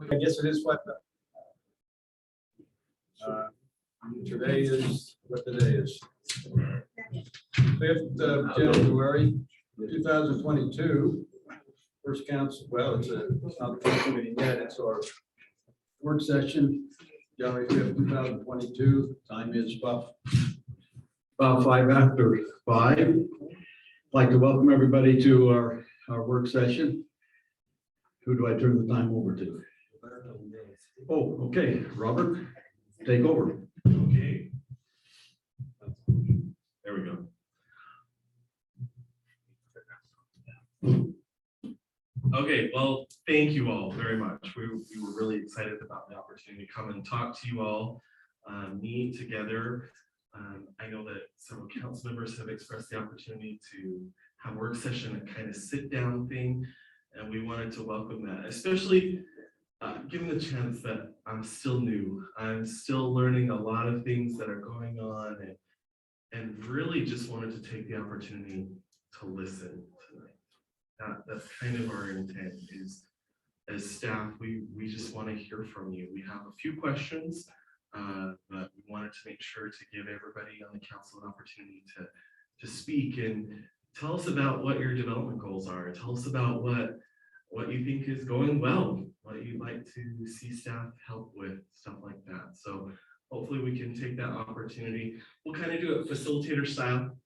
I guess it is what today is, what the day is. 5th of January, 2022. First council, well, it's not the council meeting yet, it's our work session, January 5th, 2022. Time is about 5 after 5. I'd like to welcome everybody to our work session. Who do I turn the time over to? Oh, okay, Robert, take over. Okay. There we go. Okay, well, thank you all very much. We were really excited about the opportunity to come and talk to you all, meet together. I know that several council members have expressed the opportunity to have a work session, a kind of sit down thing, and we wanted to welcome that, especially given the chance that I'm still new. I'm still learning a lot of things that are going on, and really just wanted to take the opportunity to listen tonight. That's kind of our intent is, as staff, we just want to hear from you. We have a few questions, but we wanted to make sure to give everybody on the council an opportunity to speak and tell us about what your development goals are. Tell us about what you think is going well, what you'd like to see staff help with, stuff like that. So hopefully we can take that opportunity. We'll kind of do it facilitator style.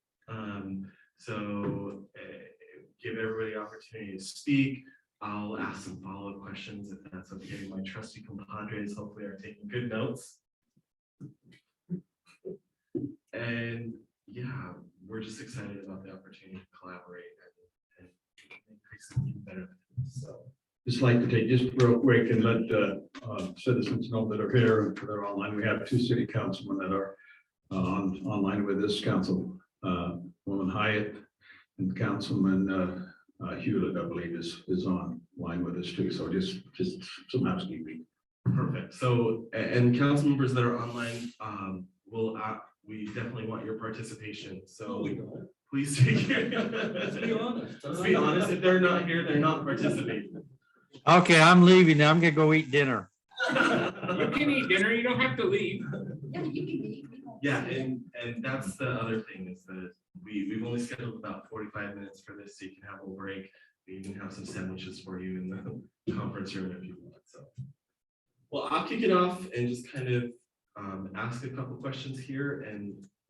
Give everybody an opportunity to speak. I'll ask some follow-up questions if that's okay. My trusty compadres hopefully are taking good notes. And yeah, we're just excited about the opportunity to collaborate and increase it even better. So Just like to take just real quick and let citizens know that are here and that are online. We have 2 city councilmen that are online with this council. Woman Hyatt and Councilman Hewlett, I believe, is online with us too. So just some housekeeping. perfect. So, and council members that are online, we definitely want your participation. So please take care. Let's be honest. Let's be honest. If they're not here, they're not participating. Okay, I'm leaving now. I'm gonna go eat dinner. You can eat dinner, you don't have to leave. Yeah, you can eat. Yeah, and that's the other thing is that we've only scheduled about 45 minutes for this, so you can have a break. We even have some sandwiches for you in the conference room if you want. So, well, I'll kick it off and just kind of ask a couple questions here.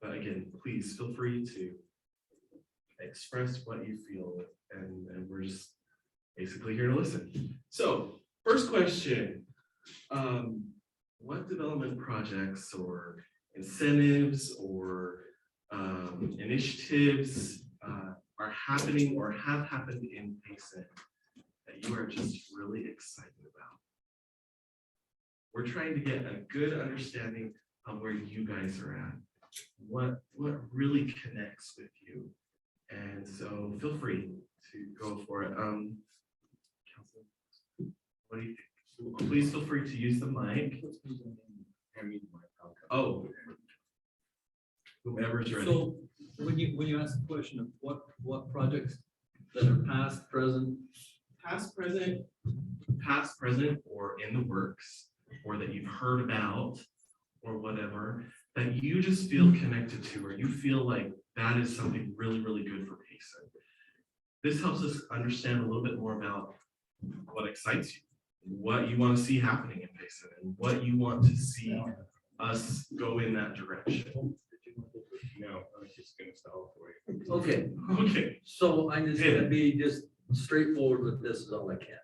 But again, please feel free to express what you feel, and we're just basically here to listen. So, first question. What development projects or incentives or initiatives are happening or have happened in Payson that you are just really excited about? We're trying to get a good understanding of where you guys are at, what really connects with you. And so feel free to go for it. Council, what do you think? Please feel free to use the mic. Oh, whoever's ready. So when you ask the question of what projects that are past, present, past, present, or in the works, or that you've heard about, or whatever, that you just feel connected to, or you feel like that is something really, really good for Payson. This helps us understand a little bit more about what excites you, what you want to see happening in Payson, and what you want to see us go in that direction. No, I was just gonna stall for you. okay, Okay. so I'm just gonna be just straightforward with this is all I can.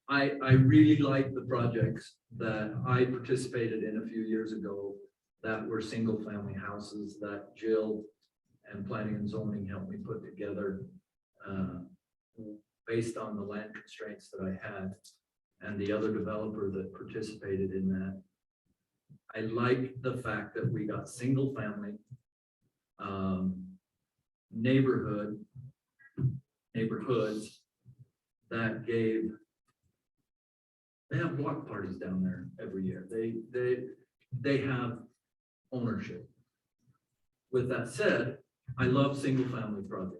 I really like the projects that I participated in a few years ago that were single family houses that Jill and planning and zoning helped me put together based on the land constraints that I had and the other developer that participated in that. I like the fact that we got single family neighborhoods that they have block parties down there every year. They have ownership. With that said, I love single family projects.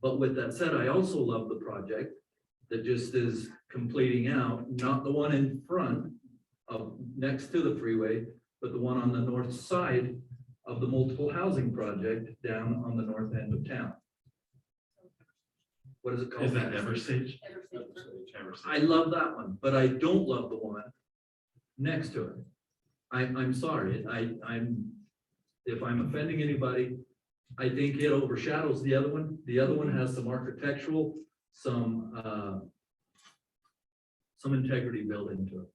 But with that said, I also love the project that just is completing out, not the one in front of, next to the freeway, but the one on the north side of the multiple housing project down on the north end of town. What is it called? Is that Eversage? I love that one, but I don't love the one next to it. I'm sorry, if I'm offending anybody, I think it overshadows the other one. The other one has some architectural, some integrity built into it.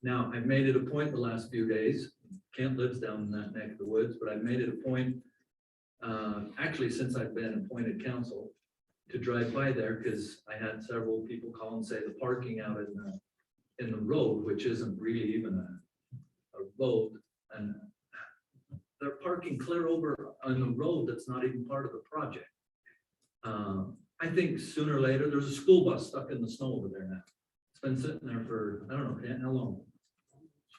Now, I've made it a point the last few days, Kent lives down in that neck of the woods, but I've made it a point, actually, since I've been appointed council, to drive by there, because I had several people call and say the parking out in the road, which isn't really even a road, and they're parking clear over on the road that's not even part of the project. I think sooner or later, there's a school bus stuck in the snow over there now. It's been sitting there for, I don't know, Kent, how long?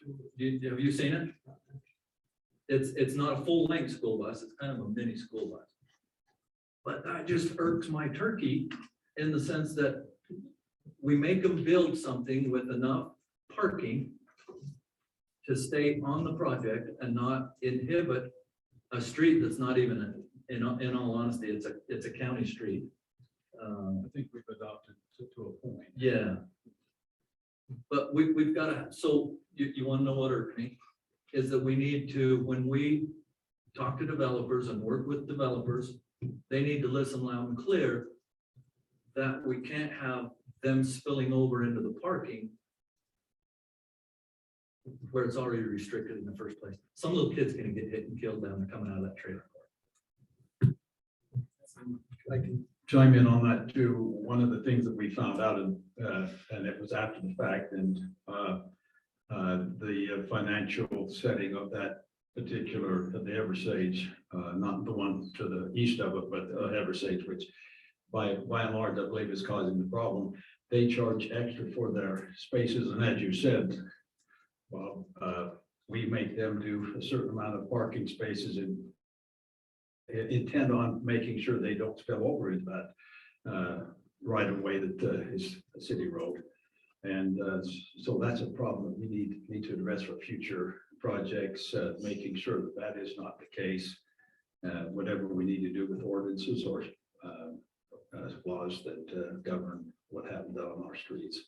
Have you seen it? It's not a full-length school bus, it's kind of a mini school bus. But that just irks my turkey in the sense that we make them build something with enough parking to stay on the project and not inhibit a street that's not even, in all honesty, it's a county street. I think we've adopted to a point. Yeah. But we've got to, so you want to know what irked me? Is that we need to, when we talk to developers and work with developers, they need to listen loud and clear that we can't have them spilling over into the parking where it's already restricted in the first place. Some little kid's gonna get hit and killed down there coming out of that trailer. I can chime in on that too. One of the things that we found out, and it was after the fact, and the financial setting of that particular, the Eversage, not the one to the east of it, but Eversage, which by and large, I believe is causing the problem. They charge extra for their spaces, and as you said, well, we make them do a certain amount of parking spaces and intend on making sure they don't spill over into that right of way that is a city road. And so that's a problem that we need to address for future projects, making sure that that is not the case. Whatever we need to do with ordinances or laws that govern what happens out on our streets.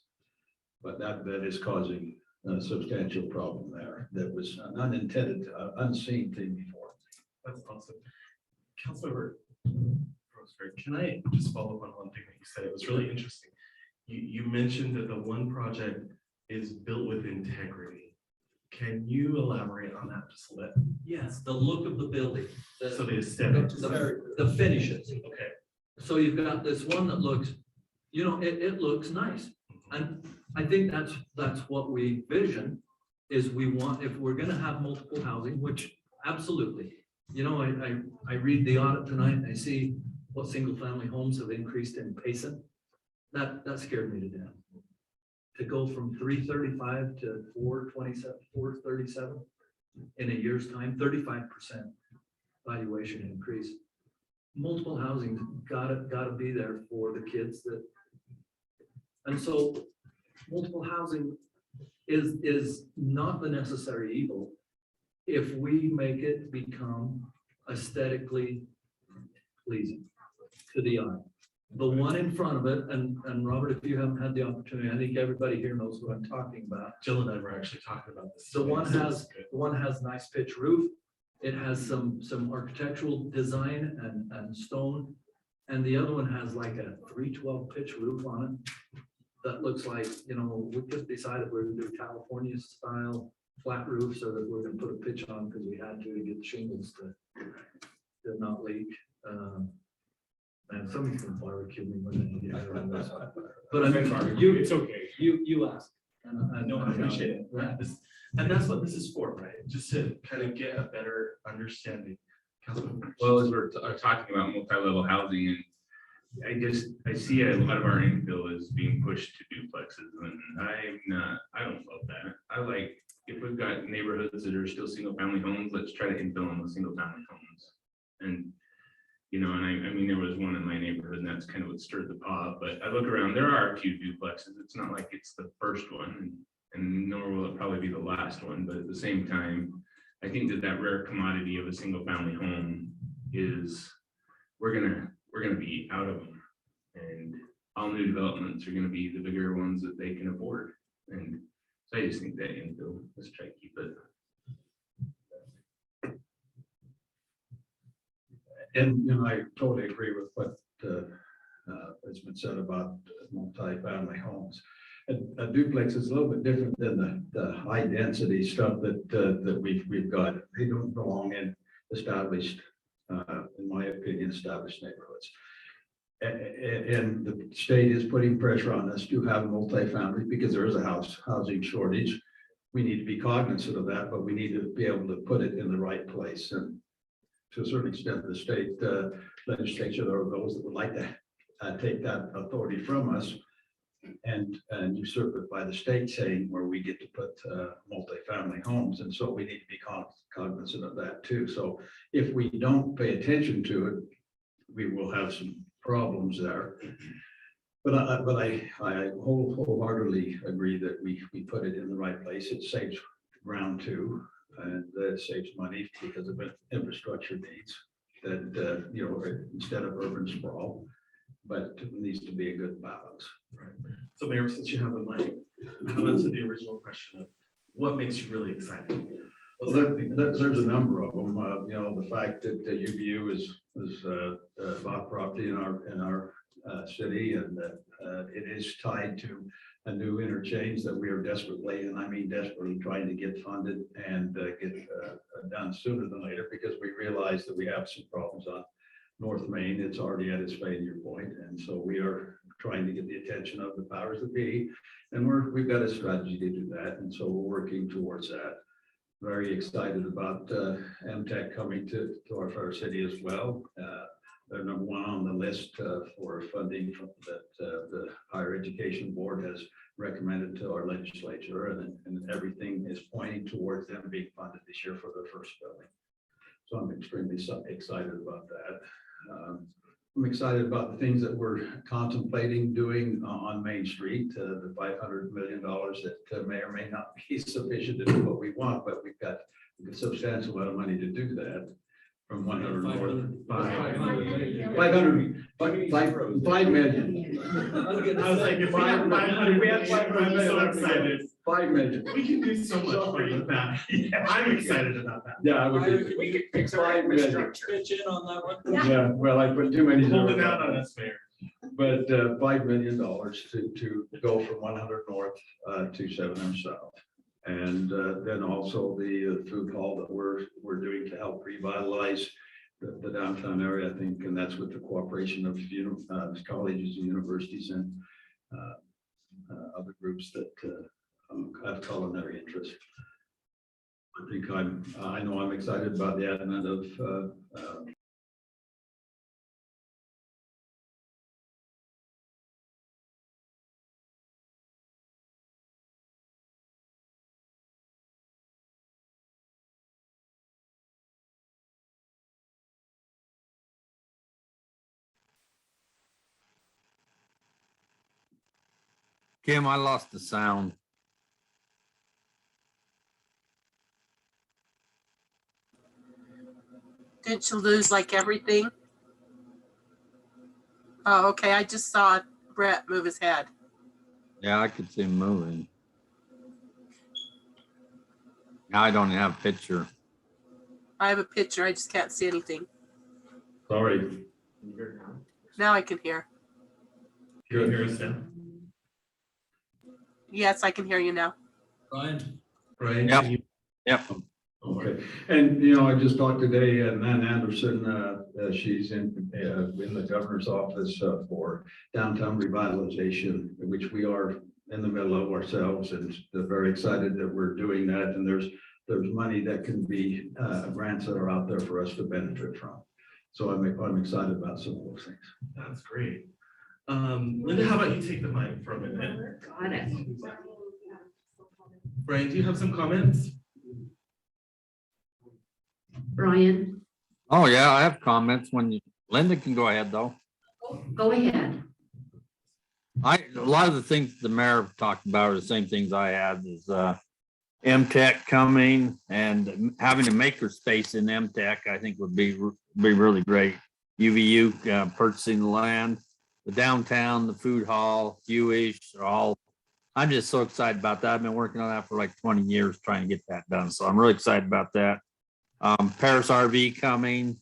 But that is causing a substantial problem there. That was an unintended, unseen thing before. That's awesome. Councilmember Roseberry, can I just follow up on one thing that you said? It was really interesting. You mentioned that the one project is built with integrity. Can you elaborate on that just a little? Yes, the look of the building. So the aesthetics. The finishes. Okay. So you've got this one that looks, it looks nice. And I think that's what we vision is we want, if we're gonna have multiple housing, which absolutely, I read the audit tonight and I see what single family homes have increased in Payson. That scared me to death. To go from 335 to 427, 437 in a year's time, 35% valuation increase. Multiple housing gotta be there for the kids that, and so multiple housing is not the necessary evil if we make it become aesthetically pleasing to the eye. The one in front of it, and Robert, if you haven't had the opportunity, I think everybody here knows what I'm talking about. Jill and I were actually talking about this. The one has nice pitch roof. It has some architectural design and stone. And the other one has like a 312 pitch roof on it. That looks like, we just decided we're gonna do California style flat roof so that we're gonna put a pitch on because we had to get the shingles to not leak. And somebody's gonna barbecue me when they get around this. But I mean, It's okay. you asked. And I No, I appreciate it. Right. And that's what this is for, right? Just to kind of get a better understanding. Councilmember. Well, as we're talking about multi-level housing, and I see a lot of our infill is being pushed to duplexes, and I don't love that. I like, if we've got neighborhoods that are still single family homes, let's try to infill on those single family homes. And You know, and I mean, there was one in my neighborhood and that's kind of what stirred the pot, but I look around, there are a few duplexes. It's not like it's the first one and nor will it probably be the last one, but at the same time, I think that rare commodity of a single family home is, we're gonna be out of them. And all new developments are gonna be the bigger ones that they can afford. And so I just think that infill, let's try to keep it. And, you know, I totally agree with what has been said about multi-family homes. A duplex is a little bit different than the high density stuff that we've got. They don't belong in established, in my opinion, established neighborhoods. And the state is putting pressure on us to have multifamily because there is a housing shortage. We need to be cognizant of that, but we need to be able to put it in the right place. And to a certain extent, the state legislature, there are those that would like to take that authority from us and usurp it by the state, saying where we get to put multifamily homes. And so we need to be cognizant of that too. So if we don't pay attention to it, we will have some problems there. But I wholeheartedly agree that we put it in the right place. It saves ground too, and it saves money because of infrastructure needs that, you know, instead of urban sprawl, but it needs to be a good balance. Right. So Mayor, since you have the mic, how answer the original question of what makes you really excited? Well, there's a number of them. You know, the fact that the UVU is bought property in our city, and that it is tied to a new interchange that we are desperately, and I mean desperately, trying to get funded and get done sooner than later, because we realize that we have some problems on North Main. It's already at its failure point, and so we are trying to get the attention of the powers that be, and we've got a strategy to do that, and so we're working towards that. Very excited about MTech coming to our city as well. They're number one on the list for funding that the Higher Education Board has recommended to our legislature, and everything is pointing towards them being funded this year for their first building. So I'm extremely excited about that. I'm excited about the things that we're contemplating doing on Main Street, the $500 million that may or may not be sufficient to do what we want, but we've got a substantial amount of money to do that. From 100 north, 5 million. I was like, if we have 500, we have 500, I'm so excited. 5 million. We can do so much for you with that. I'm excited about that. Yeah, I would. We could fix our 5 million. infrastructure. Pitch in on that one. Yeah, well, I put too many. Hold it zeros down on on that. us, Mayor. But $5 million to go from 100 north to 7 south. And then also the food hall that we're doing to help revitalize the downtown area, I think, and that's with the cooperation of colleges and universities and other groups that have culinary interest. I think I know I'm excited about the advent of Kim, I lost the sound. Didn't you lose like everything? Oh, okay. I just saw Brett move his head. Yeah, I could see him moving. Now I don't have a picture. I have a picture. I just can't see anything. sorry. Now I can hear. Can you hear us now? Yes, I can hear you now. Brian? Brian? Yep. can you- Yep. Okay, and you know, I just talked today, Nan Anderson, she's in the governor's office for downtown revitalization, which we are in the middle of ourselves, and they're very excited that we're doing that. And there's money that can be grants that are out there for us to benefit from. So I'm excited about some of those things. That's great. Linda, how about you take the mic for a minute? Got it. Brian, do you have some comments? Brian, Oh, yeah, I have comments when Linda can go ahead though. Go ahead. A lot of the things the mayor talked about are the same things I had is, MTech coming and having a maker space in MTech, I think would be really great. UVU purchasing the land, the downtown, the food hall, Jewish, are all, I'm just so excited about that. I've been working on that for like 20 years trying to get that done. So I'm really excited about that. Paris RV coming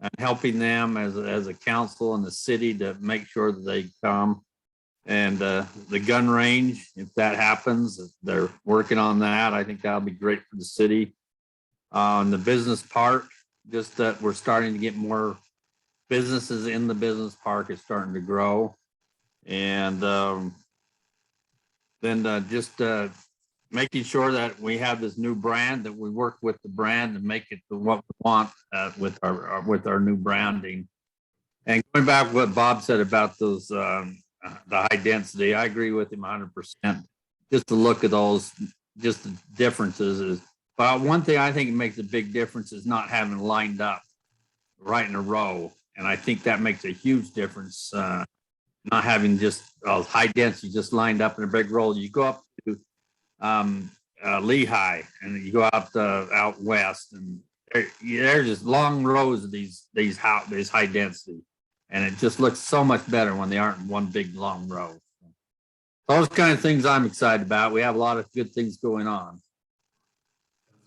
and helping them as a council in the city to make sure that they come. And the gun range, if that happens, they're working on that. I think that'll be great for the city. And the business park, just that we're starting to get more businesses in the business park is starting to grow. And then just making sure that we have this new brand, that we work with the brand and make it what we want with our new branding. And going back to what Bob said about those the high density, I agree with him 100%. Just to look at those, just the differences is, but one thing I think makes a big difference is not having lined up right in a row. And I think that makes a huge difference. Not having just high density just lined up in a big row. You go up to Lehigh and you go out west, and there's just long rows of these high density. And it just looks so much better when they aren't in one big long row. Those kind of things I'm excited about. We have a lot of good things going on.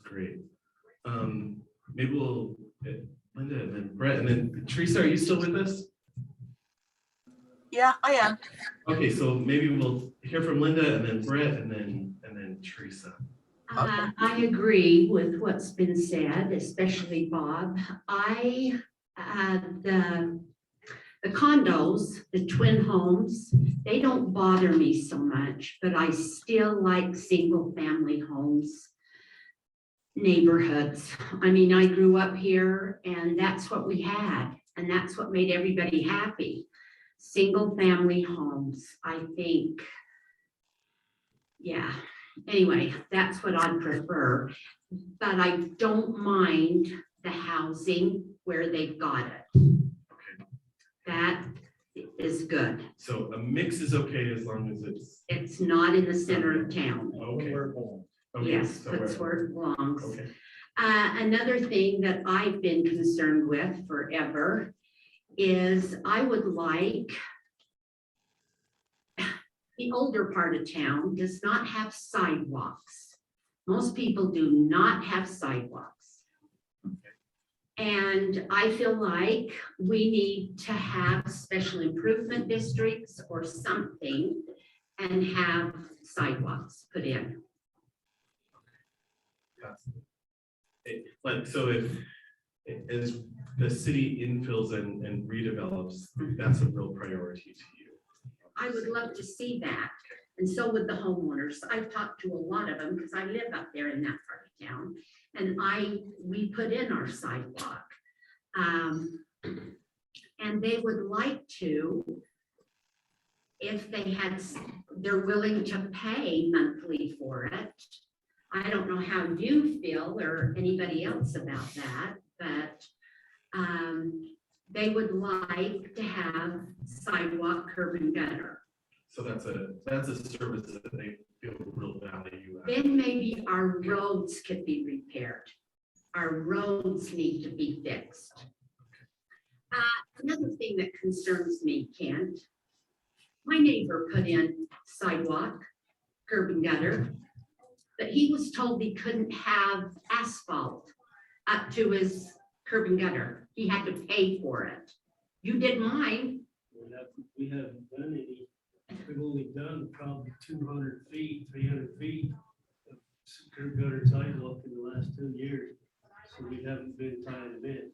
Great. Maybe we'll, Linda and then Brett, and then Teresa, are you still with us? Yeah, I am. Okay, so maybe we'll hear from Linda and then Brett and then Teresa. I agree with what's been said, especially Bob. The condos, the twin homes, they don't bother me so much, but I still like single family homes, neighborhoods. I mean, I grew up here and that's what we had, and that's what made everybody happy. Single family homes, I think. Yeah, anyway, that's what I'd prefer, but I don't mind the housing where they've got it. That is good. So a mix is okay as long as It's not in the center of town. okay. Okay, Yes, so that's where it belongs. okay. Another thing that I've been concerned with forever is I would like the older part of town does not have sidewalks. Most people do not have sidewalks. And I feel like we need to have special improvement districts or something and have sidewalks put in. Like, so if as the city infills and redevelops, that's a real priority to you. I would love to see that. And so would the homeowners. I've talked to a lot of them because I live up there in that part of town. And we put in our sidewalk. And they would like to, if they're willing to pay monthly for it. I don't know how you feel or anybody else about that, but they would like to have sidewalk, curb and gutter. So that's a service that they feel real value. Then maybe our roads could be repaired. Our roads need to be fixed. Another thing that concerns me, Kent, my neighbor put in sidewalk, curb and gutter, but he was told he couldn't have asphalt up to his curb and gutter. He had to pay for it. You did mine. We haven't done any. We've only done probably 200 feet, 300 feet of curb gutter sidewalk in the last 2 years. So we haven't been tying them in.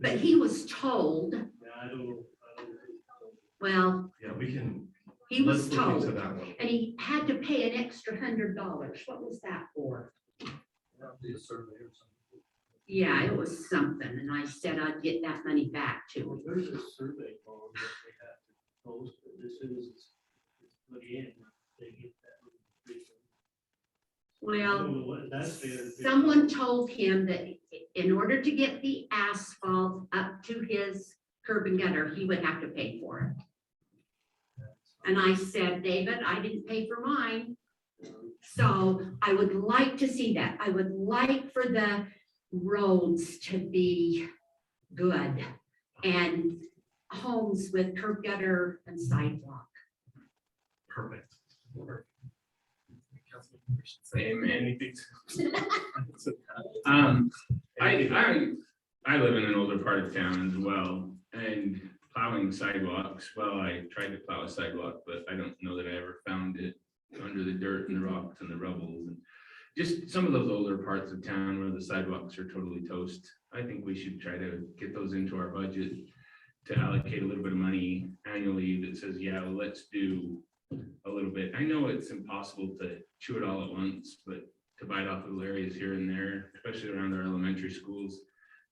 But he was told, Yeah, I don't know. well, Yeah, we can. he was Let's look into told, that one. and he had to pay an extra $100. What was that for? Yeah, it was something, and I said I'd get that money back to him. There's a survey bond that they have to post, but as soon as it's put in, they get that. I Well, don't know what that's been. someone told him that in order to get the asphalt up to his curb and gutter, he would have to pay for it. And I said, David, I didn't pay for mine. So I would like to see that. I would like for the roads to be good and homes with curb gutter and sidewalk. Perfect. Same, anything. I live in an older part of town as well, and plowing sidewalks, well, I tried to plow a sidewalk, but I don't know that I ever found it under the dirt and the rocks and the rubbles, and just some of those older parts of town where the sidewalks are totally toast. I think we should try to get those into our budget to allocate a little bit of money annually that says, yeah, well, let's do a little bit. I know it's impossible to chew it all at once, but to bite off little areas here and there, especially around our elementary schools,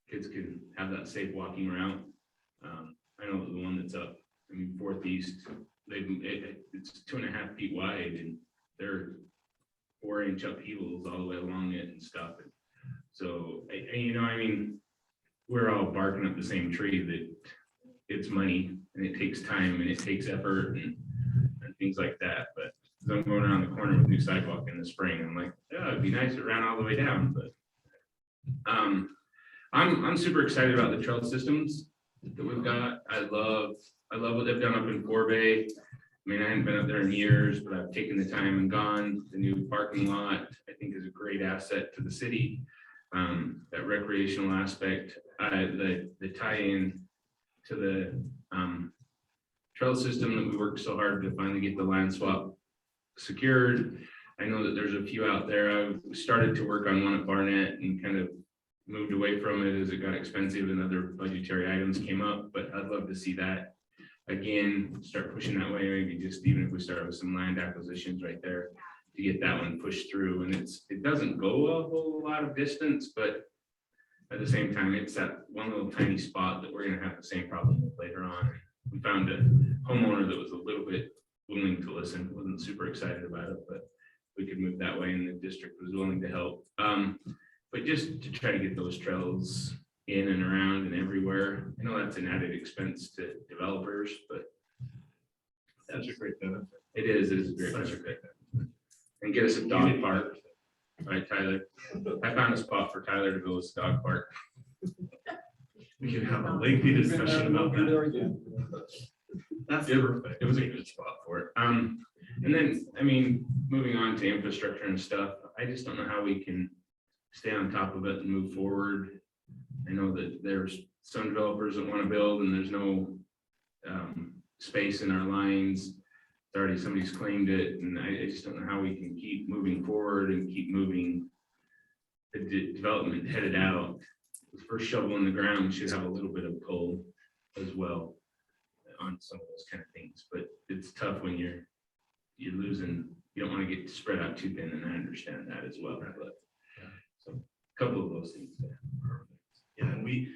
kids can have that safe walking route. I know the one that's up, I mean, 4th East, it's 2.5 feet wide, and they're 4-inch upheavals all the way along it and stuff. And so, you know, I mean, we're all barking up the same tree that it's money and it takes time and it takes effort and things like that. But as I'm going around the corner with new sidewalk in the spring, I'm like, yeah, it'd be nice if it ran all the way down. But I'm super excited about the trail systems that we've got. I love what they've done up in Forbay. I mean, I hadn't been up there in years, but I've taken the time and gone. The new parking lot, I think, is a great asset to the city. That recreational aspect, the tie-in to the trail system that we worked so hard to finally get the land swap secured. I know that there's a few out there. I've started to work on one at Barnett and kind of moved away from it as it got expensive and other budgetary items came up, but I'd love to see that again, start pushing that way. Maybe just even if we start with some land acquisitions right there to get that one pushed through. And it doesn't go a whole lot of distance, but at the same time, it's that one little tiny spot that we're gonna have the same problem with later on. We found a homeowner that was a little bit willing to listen, wasn't super excited about it, but we could move that way and the district was willing to help. But just to try to get those trails in and around and everywhere. I know that's an added expense to developers, but Such a great benefit. it is a great benefit. And get us a dog park, right, Tyler? I found a spot for Tyler to build his dog park. We can have a lengthy discussion about that. That's perfect. It was a good spot for it. And then, I mean, moving on to infrastructure and stuff, I just don't know how we can stay on top of it and move forward. I know that there's some developers that want to build and there's no space in our lines. Already somebody's claimed it, and I just don't know how we can keep moving forward and keep moving the development headed out. The first shovel in the ground should have a little bit of pull as well on some of those kind of things, but it's tough when you're losing. You don't want to get spread out too thin, and I understand that as well. But so a couple of those things there. Perfect. Yeah, and we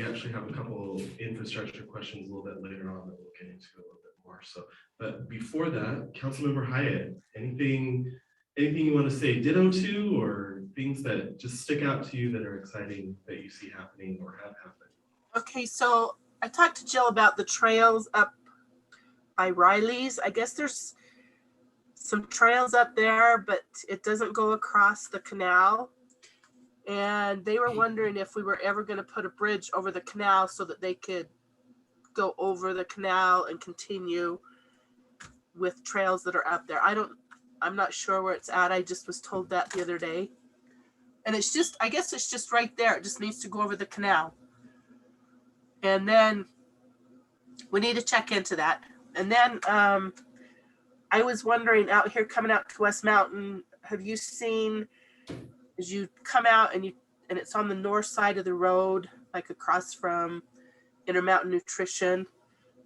actually have a couple of infrastructure questions a little bit later on that we'll get into a little bit more. So, but before that, Councilmember Hyatt, anything you want to say ditto to, or things that just stick out to you that are exciting that you see happening or have happened? Okay, so I talked to Jill about the trails up by Riley's. I guess there's some trails up there, but it doesn't go across the canal. And they were wondering if we were ever going to put a bridge over the canal so that they could go over the canal and continue with trails that are up there. I'm not sure where it's at. I just was told that the other day. And it's just, I guess it's just right there. It just needs to go over the canal. And then we need to check into that. And then I was wondering, out here coming out to West Mountain, have you seen, as you come out and it's on the north side of the road, like across from Intermountain Nutrition,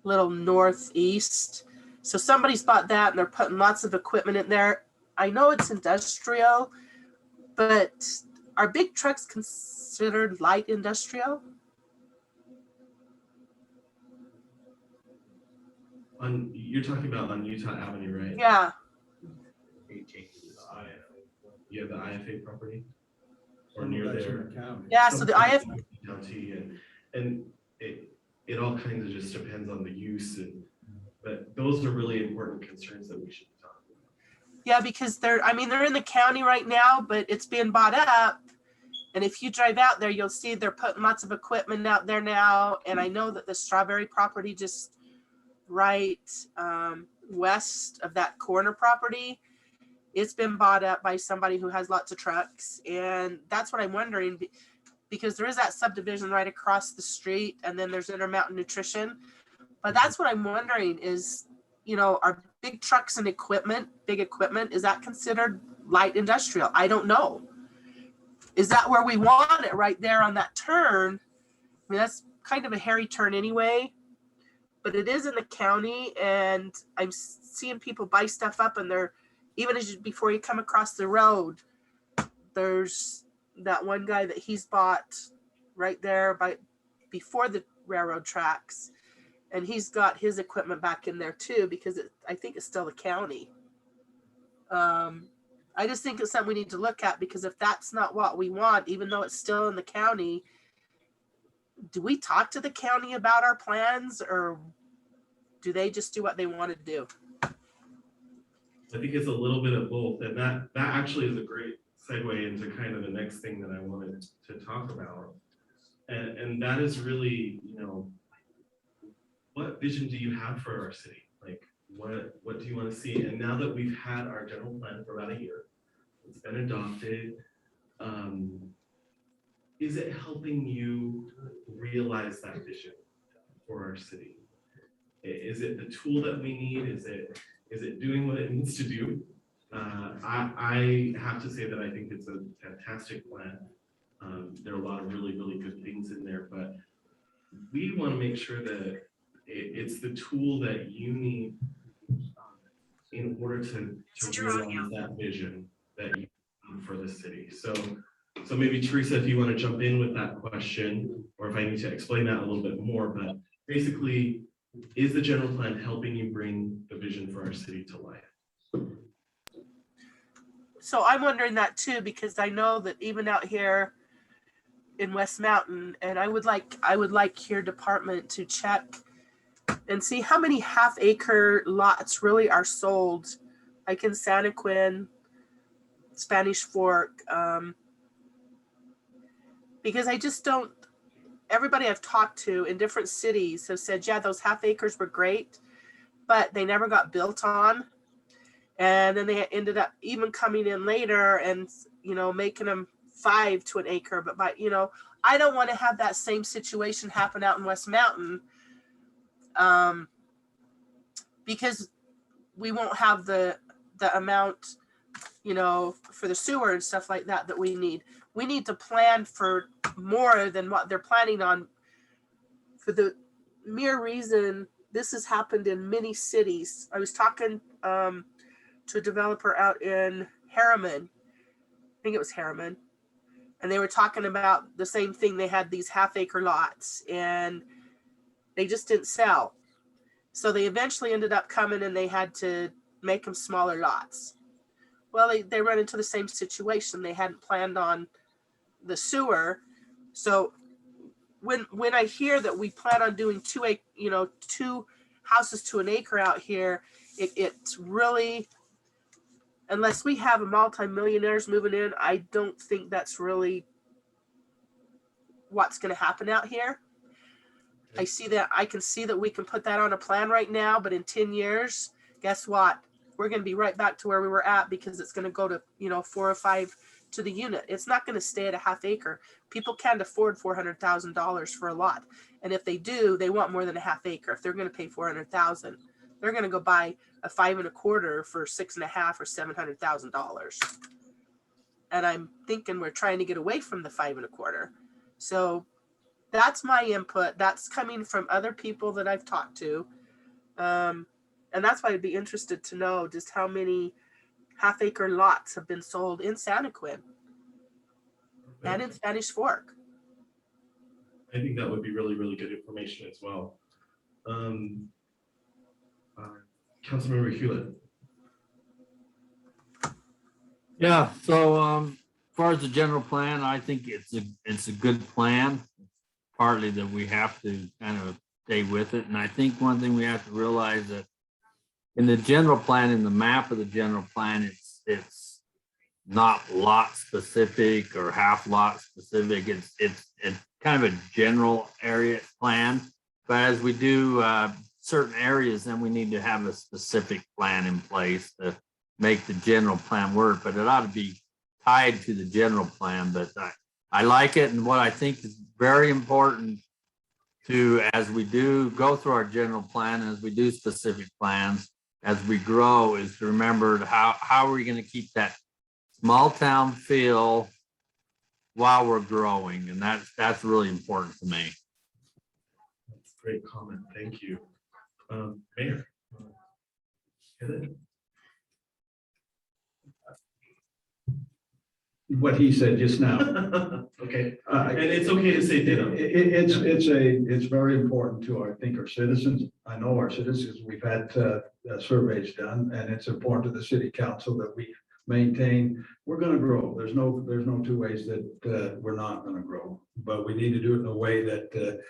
little northeast. So somebody's bought that and they're putting lots of equipment in there. I know it's industrial, but are big trucks considered light industrial? You're talking about on Utah Avenue, right? Yeah. You have the IFA property or near there. Yeah, so the IFA. And it all kind of just depends on the use but those are really important concerns that we should be talking about. Yeah, because they're in the county right now, but it's being bought up. And if you drive out there, you'll see they're putting lots of equipment out there now. And I know that the strawberry property just right west of that corner property, it's been bought up by somebody who has lots of trucks. And that's what I'm wondering, because there is that subdivision right across the street, and then there's Intermountain Nutrition. But that's what I'm wondering is, are big trucks and big equipment, is that considered light industrial? I don't know. Is that where we want it, right there on that turn? I mean, that's kind of a hairy turn anyway, but it is in the county, and I'm seeing people buy stuff up, and even before you come across the road, there's that one guy that he's bought right there before the railroad tracks, and he's got his equipment back in there too, because I think it's still the county. I just think it's something we need to look at, because if that's not what we want, even though it's still in the county, do we talk to the county about our plans, or do they just do what they want to do? I think it's a little bit of both, and that actually is a great segue into kind of the next thing that I wanted to talk about. And that is really, what vision do you have for our city? Like, what do you want to see? And now that we've had our general plan for about a year, it's been adopted, is it helping you realize that vision for our city? Is it the tool that we need? Is it doing what it needs to do? I have to say that I think it's a fantastic plan. There are a lot of really, really good things in there, but we want to make sure that it's the tool that you need in order to realize that vision that you need for the city. So maybe Teresa, if you want to jump in with that question, or if I need to explain that a little bit more, but basically, is the general plan helping you bring the vision for our city to life? So I'm wondering that too, because I know that even out here in West Mountain, and I would like your department to check and see how many half-acre lots really are sold, like in Santaquin, Spanish Fork, because I just don't. Everybody I've talked to in different cities have said, yeah, those half acres were great, but they never got built on. And then they ended up even coming in later and, making them 5 to an acre. But I don't want to have that same situation happen out in West Mountain, because we won't have the amount, for the sewer and stuff like that we need. We need to plan for more than what they're planning on, for the mere reason this has happened in many cities. I was talking to a developer out in Harriman. I think it was Harriman. And they were talking about the same thing. They had these half-acre lots, and they just didn't sell. So they eventually ended up coming, and they had to make them smaller lots. Well, they run into the same situation. They hadn't planned on the sewer. So when I hear that we plan on doing 2 houses to an acre out here, it's really, unless we have a multi-millionaires moving in, I don't think that's really what's going to happen out here. I can see that we can put that on a plan right now, but in 10 years, guess what? We're going to be right back to where we were at, because it's going to go to, 4 or 5 to the unit. It's not going to stay at a half acre. People can't afford $400,000 for a lot. And if they do, they want more than a half acre. If they're going to pay $400,000, they're going to go buy a 5 1/4 for $6.5 or $700,000. And I'm thinking we're trying to get away from the 5 1/4. So that's my input. That's coming from other people that I've talked to. And that's why I'd be interested to know just how many half-acre lots have been sold in Santaquin and in Spanish Fork. I think that would be really, really good information as well. Councilmember Hewlett. Yeah, so as far as the general plan, I think it's a good plan. Partly that we have to kind of stay with it. And I think one thing we have to realize that in the general plan, in the map of the general plan, it's not lot specific or half lot specific. It's kind of a general area plan. But as we do certain areas, then we need to have a specific plan in place to make the general plan work. But it ought to be tied to the general plan. But I like it. And what I think is very important to, as we do go through our general plan, as we do specific plans, as we grow, is to remember how are we going to keep that small town feel while we're growing. And that's really important to me. That's a great comment. Thank you. Mayor. Hit it. What he said just now. Okay, and it's okay to say ditto. It's very important to our, I think, our citizens. I know our citizens, we've had surveys done, and it's important to the city council that we maintain. We're gonna grow. There's no two ways that we're not gonna grow, but we need to do it in a way that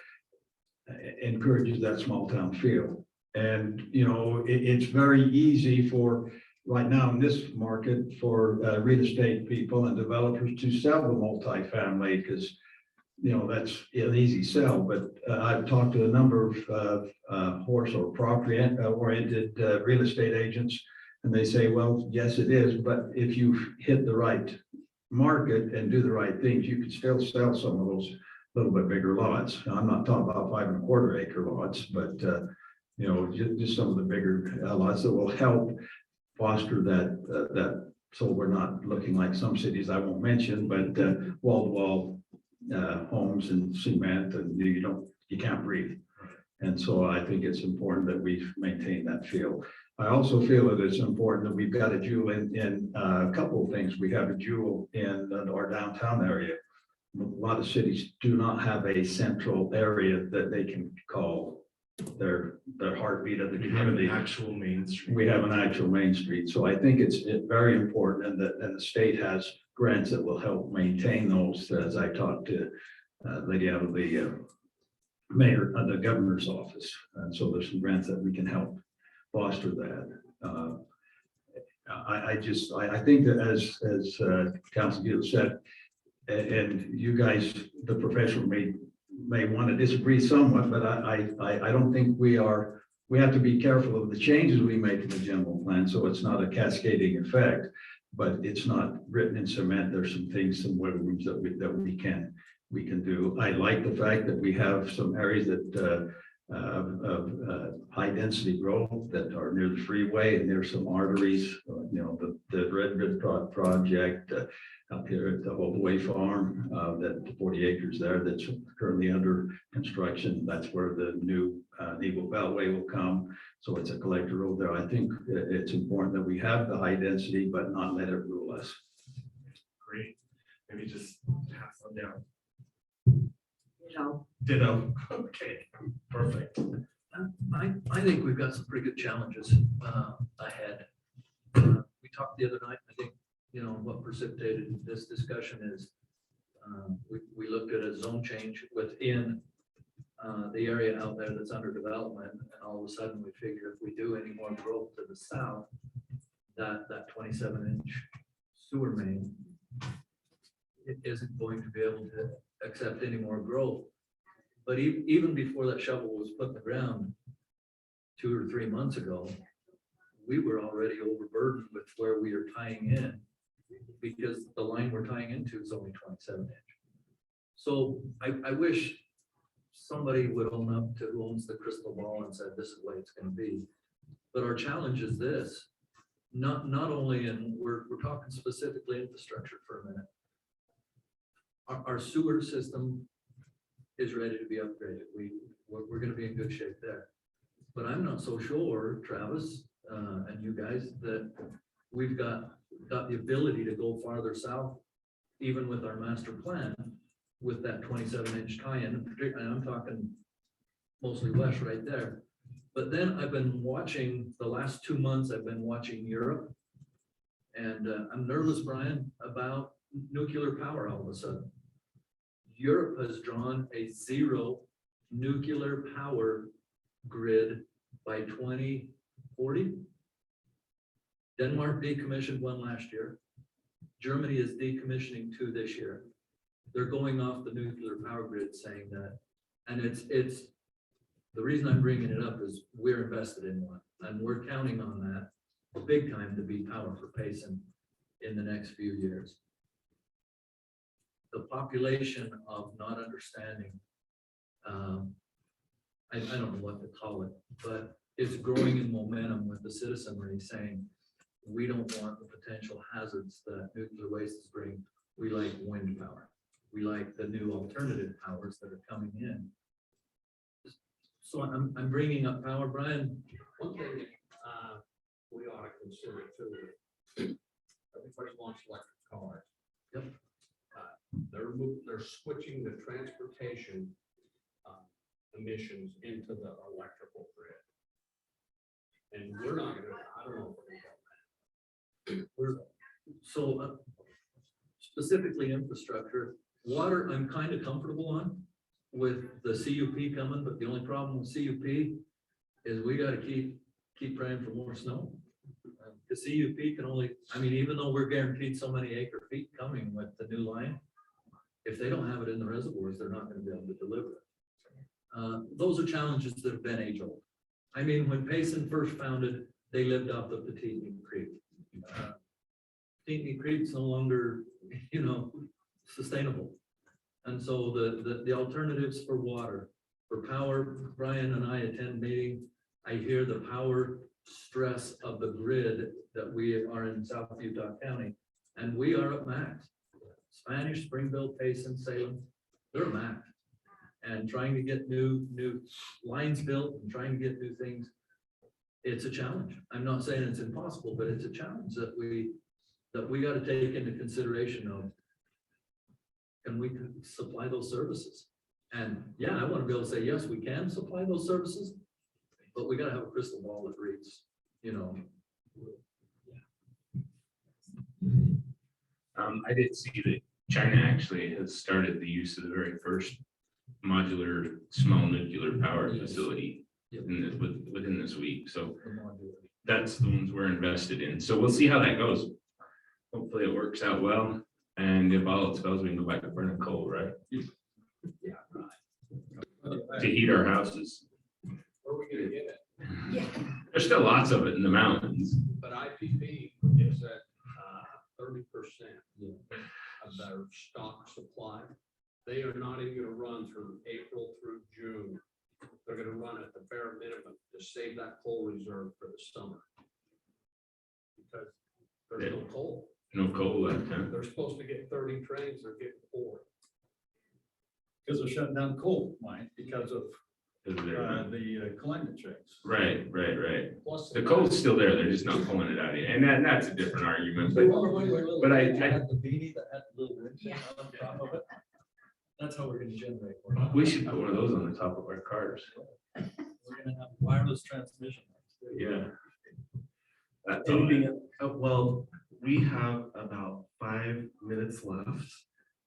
encourages that small town feel. And, you know, it's very easy for, right now in this market, for real estate people and developers to sell the multifamily because, you know, that's an easy sell. But I've talked to a number of horse or property oriented real estate agents, and they say, well, yes, it is. But if you hit the right market and do the right things, you can still sell some of those little bit bigger lots. Now, I'm not talking about 5 1/4 acre lots, but you know, just some of the bigger lots that will help foster that, so we're not looking like some cities I won't mention, but wall-to-wall homes and cement, and you can't breathe. And so I think it's important that we maintain that feel. I also feel that it's important that we've got a jewel in a couple of things. We have a jewel in our downtown area. A lot of cities do not have a central area that they can call their heartbeat of the We have an community. actual main street. We have an actual main street. So I think it's very important, and the state has grants that will help maintain those, as I talked to lady out of the mayor, the governor's office. And so there's some grants that we can help foster that. I think that as Council Gill said, and you guys, the professional may want to disagree somewhat, but I don't think we have to be careful of the changes we make in the general plan, so it's not a cascading effect, but it's not written in cement. There's some things, some wiggle rooms that we can do. I like the fact that we have some areas that of high density growth that are near the freeway, and there's some arteries, you know, the Red project up here at the Holdaway Farm, that 40 acres there that's currently under construction. That's where the new Nebo Beltway will come. So it's a collector road there. I think it's important that we have the high density, but not let it rule us. Great. Maybe just pass on down. No. Ditto. Okay, perfect. I think we've got some pretty good challenges ahead. We talked the other night, I think, you know, what precipitated this discussion is we looked at a zone change within the area out there that's under development, and all of a sudden we figure if we do any more growth to the south, that 27-inch sewer main, it isn't going to be able to accept any more growth. But even before that shovel was put in the ground 2 or 3 months ago, we were already overburdened with where we are tying in, because the line we're tying into is only 27 inch. So I wish somebody would own up to who owns the crystal ball and said, this is the way it's going to be. But our challenge is this, not only, and we're talking specifically infrastructure for a minute. Our sewer system is ready to be upgraded. We're going to be in good shape there. But I'm not so sure, Travis, and you guys, that we've got the ability to go farther south, even with our master plan, with that 27-inch tie-in. And I'm talking mostly west right there. But then I've been watching, the last 2 months, I've been watching Europe. And I'm nervous, Brian, about nuclear power all of a sudden. Europe has drawn a 0 nuclear power grid by 2040. Denmark decommissioned one last year. Germany is decommissioning 2 this year. They're going off the nuclear power grid saying that. And it's the reason I'm bringing it up is we're invested in one and we're counting on that big time to be power for Payson in the next few years. The population of not understanding, I don't know what to call it, but it's growing in momentum with the citizenry saying, we don't want the potential hazards that nuclear wastes bring. We like wind power. We like the new alternative powers that are coming in. So I'm bringing up power, Brian. One thing we ought to consider too, everybody wants electric cars. Yep. They're switching the transportation emissions into the electrical grid. And we're not gonna, I don't know if we're gonna. So specifically infrastructure, water, I'm kind of comfortable on with the CUP coming, but the only problem with CUP is we gotta keep praying for more snow. The CUP can only, I mean, even though we're guaranteed so many acre feet coming with the new line, if they don't have it in the reservoirs, they're not gonna be able to deliver it. Those are challenges that have been age old. I mean, when Payson first founded, they lived off the Petite Creek. Petite Creek's no longer, sustainable. And so the alternatives for water, for power, Brian and I attend meeting, I hear the power stress of the grid that we are in South Utah County, and we are at max. Spanish, Springville, Payson, Salem, they're at max. And trying to get new lines built and trying to get new things, it's a challenge. I'm not saying it's impossible, but it's a challenge that we got to take into consideration of, can we supply those services? And yeah, I want to be able to say, yes, we can supply those services, but we got to have a crystal ball that reads, I did see that China actually has started the use of the very first modular small nuclear power facility within this week. So that's the ones we're invested in. So we'll see how that goes. Hopefully it works out well. And if all else fails, we can go back to burning coal, right? Yeah, right. To heat our houses. Where are we gonna get it? Yeah. There's still lots of it in the mountains. But IPP is at 30% of their stock supply. They are not even gonna run through April through June. They're gonna run at the bare minimum to save that coal reserve for the summer. Because there's no coal. No coal left, huh? They're supposed to get 30 trains, they're getting 4. Because they're shutting down coal mines because of Is there- the climate change. Right. Plus The coal's still there. They're just not pulling it out yet. And that's a different argument, but But I- had the beanie that had the little wind thing Yeah. on top of it. That's how we're gonna generate. more. we should put one of those on the top of our cars. We're gonna have wireless transmission. Yeah. That's all. Anything, well, we have about 5 minutes left,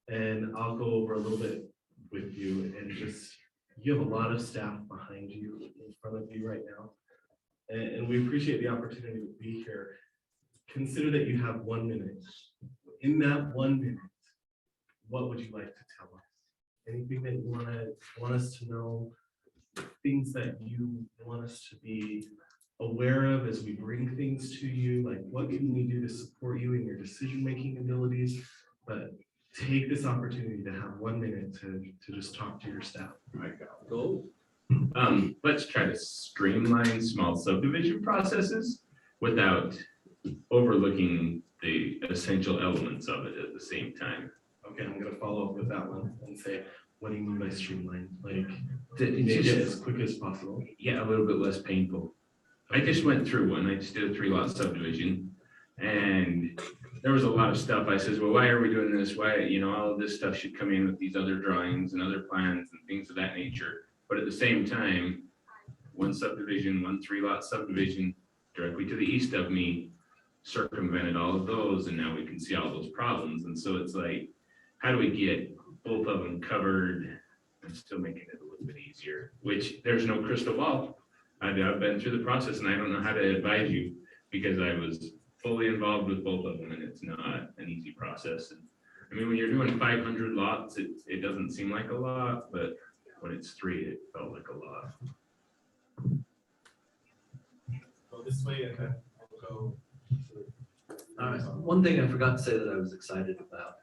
and I'll go over a little bit with you and just, you have a lot of staff behind you, in front of you right now. And we appreciate the opportunity to be here. Consider that you have 1 minute. In that 1 minute, what would you like to tell us? Anything that you want us to know, things that you want us to be aware of as we bring things to you, like what can we do to support you in your decision-making abilities? But take this opportunity to have 1 minute to just talk to your staff. Go. Let's try to streamline small subdivision processes without overlooking the essential elements of it at the same time. Okay, I'm gonna follow up with that one and say, what do you mean by streamline? Like, It's make it just- as quick as possible. Yeah, a little bit less painful. I just went through one. I just did a 3-lot subdivision, and there was a lot of stuff. I says, well, why are we doing this? Why, all of this stuff should come in with these other drawings and other plans and things of that nature. But at the same time, one 3-lot subdivision directly to the east of me circumvented all of those, and now we can see all those problems. And so it's like, how do we get both of them covered and still making it a little bit easier, which there's no crystal ball. I've been through the process and I don't know how to advise you because I was fully involved with both of them and it's not an easy process. And I mean, when you're doing 500 lots, it doesn't seem like a lot, but when it's 3, it felt like a lot. Go this way, okay, I'll go. All right, one thing I forgot to say that I was excited about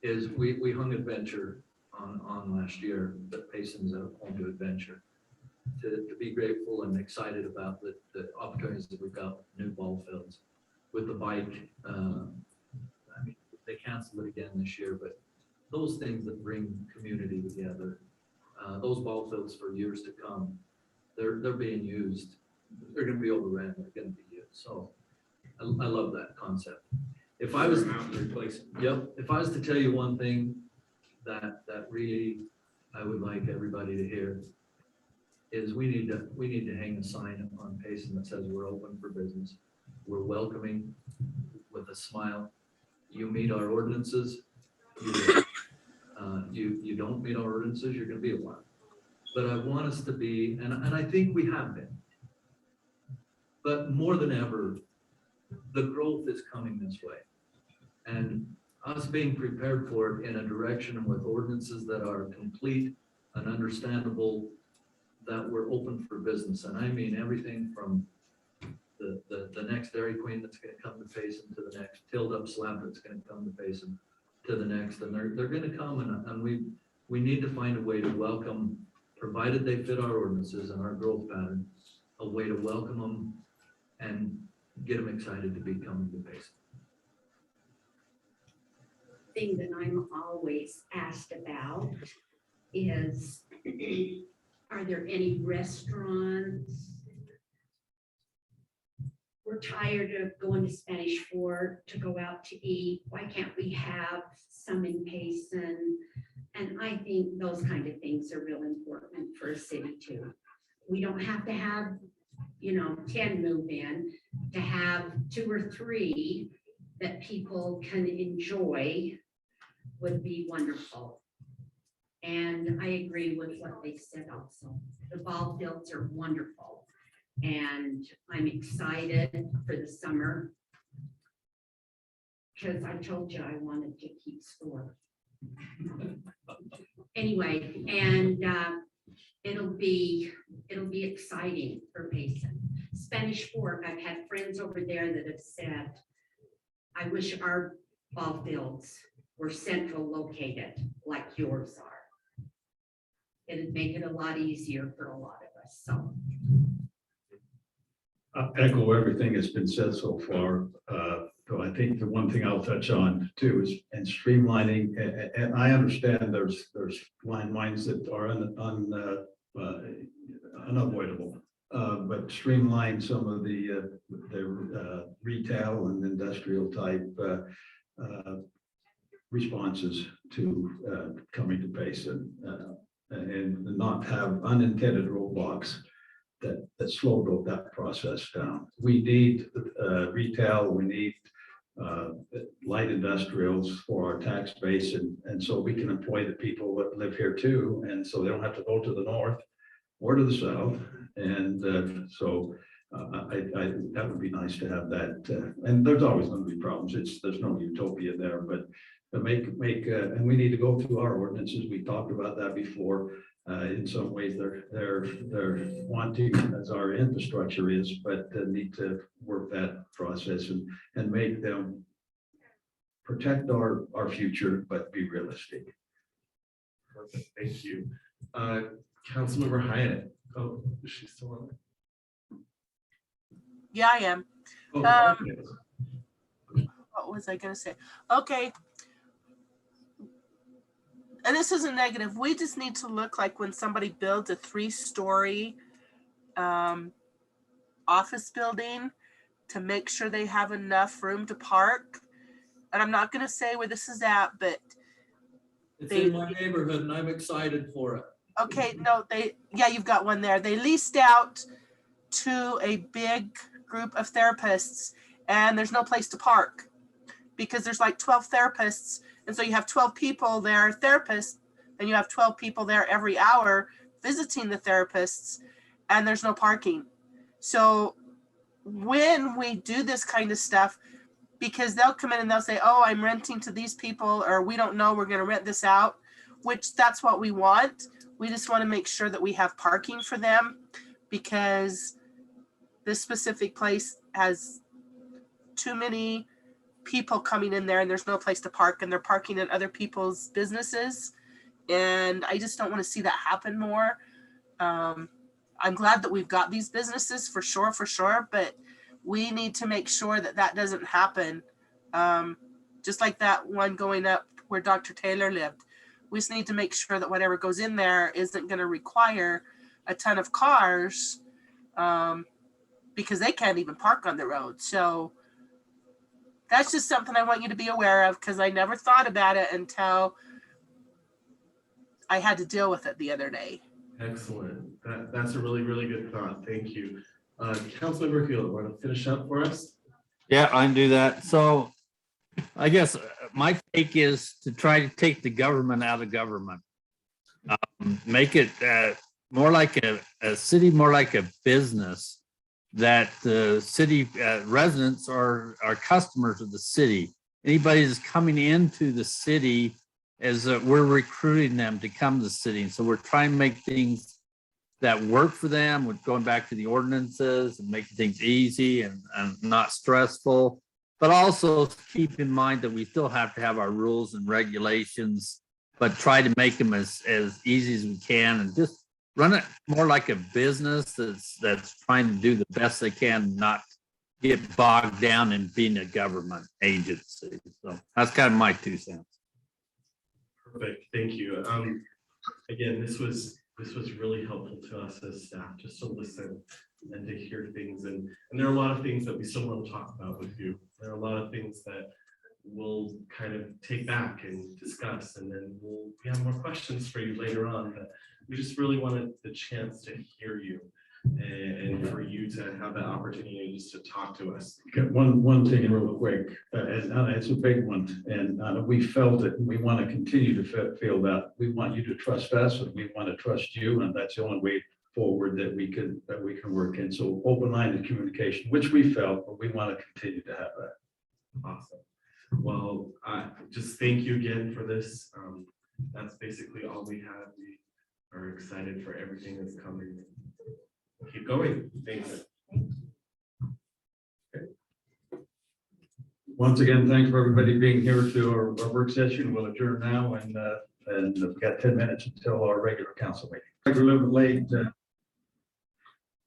is we hung Adventure on last year, but Payson's a home to Adventure. To be grateful and excited about the opportunities that we've got, new ball fields with the bike. I mean, they canceled it again this year, but those things that bring community together, those ball fields for years to come, they're being used. They're gonna be overran, they're gonna be used. So I love that concept. If I was, if I was to tell you one thing that really I would like everybody to hear is we need to hang a sign on Payson that says we're open for business. We're welcoming with a smile. You meet our ordinances. You don't meet our ordinances, you're gonna be a while. But I want us to be, and I think we have been. But more than ever, the growth is coming this way. And us being prepared for it in a direction with ordinances that are complete and understandable, that we're open for business. And I mean everything from the next Dairy Queen that's gonna come to Payson to the next Tilled Up Slab that's gonna come to Payson to the next. And they're gonna come and we need to find a way to welcome, provided they fit our ordinances and our growth pattern, a way to welcome them and get them excited to be coming to Payson. Thing that I'm always asked about is, are there any restaurants? We're tired of going to Spanish Fort to go out to eat. Why can't we have some in Payson? And I think those kind of things are real important for a city too. We don't have to have, 10 move in, to have 2 or 3 that people can enjoy would be wonderful. And I agree with what they said also. The ball fields are wonderful. And I'm excited for the summer because I told you I wanted to keep score. Anyway, and it'll be exciting for Payson. Spanish Fork, I've had friends over there that have said, I wish our ball fields were central located like yours are. It'd make it a lot easier for a lot of us, so. I echo everything that's been said so far. So I think the one thing I'll touch on too is and streamlining. And I understand there's lines that are unavoidable, but streamline some of the retail and industrial type responses to coming to Payson and not have unintended roadblocks that slow that process down. We need retail, we need light industrials for our tax base, and so we can employ the people that live here too, and so they don't have to go to the north or to the south. And so that would be nice to have that. And there's always going to be problems. There's no utopia there, but make and we need to go through our ordinances. We talked about that before. In some ways, they're wanting, as our infrastructure is, but need to work that process and make them protect our future, but be realistic. Perfect, thank you. Councilmember Hyatt. Oh, is she still on there? Yeah, I am. Oh, okay. What was I gonna say? Okay. And this isn't negative. We just need to look like when somebody builds a 3-story office building to make sure they have enough room to park. And I'm not going to say where this is at, but It's in my neighborhood and I'm excited for it. okay, no, you've got one there. They leased out to a big group of therapists and there's no place to park because there's like 12 therapists. And so you have 12 people there, therapists, and you have 12 people there every hour visiting the therapists, and there's no parking. So when we do this kind of stuff, because they'll come in and they'll say, oh, I'm renting to these people, or we don't know, we're going to rent this out, which that's what we want. We just want to make sure that we have parking for them, because this specific place has too many people coming in there and there's no place to park, and they're parking in other people's businesses. And I just don't want to see that happen more. I'm glad that we've got these businesses for sure, but we need to make sure that that doesn't happen. Just like that one going up where Dr. Taylor lived. We just need to make sure that whatever goes in there isn't going to require a ton of cars, because they can't even park on the road. So that's just something I want you to be aware of, because I never thought about it until I had to deal with it the other day. Excellent. That's a really, really good thought. Thank you. Councilmember Hill, want to finish up for us? Yeah, I can do that. So I guess my take is to try to take the government out of government. Make it more like a city, more like a business, that the city residents are customers of the city. Anybody that's coming into the city, is we're recruiting them to come to the city. And so we're trying to make things that work for them, with going back to the ordinances and making things easy and not stressful, but also keep in mind that we still have to have our rules and regulations, but try to make them as easy as we can, and just run it more like a business that's trying to do the best they can, not get bogged down in being a government agency. So that's kind of my 2 cents. Perfect. Thank you. Again, this was really helpful to us as staff, just to listen and to hear things. And there are a lot of things that we still want to talk about with you. There are a lot of things that we'll kind of take back and discuss, and then we have more questions for you later on. But we just really wanted the chance to hear you, and for you to have that opportunity just to talk to us. Okay, one thing real quick, and it's a big one, and we felt it, and we want to continue to feel that. We want you to trust us, and we want to trust you, and that's the only way forward that we can work in. So open-minded communication, which we felt, but we want to continue to have that. Awesome. Well, just thank you again for this. That's basically all we have. We are excited for everything that's coming. Keep going. Thanks. Okay. Once again, thanks for everybody being here to our work session. We'll adjourn now, and we've got 10 minutes until our regular council meeting. We're a little bit late.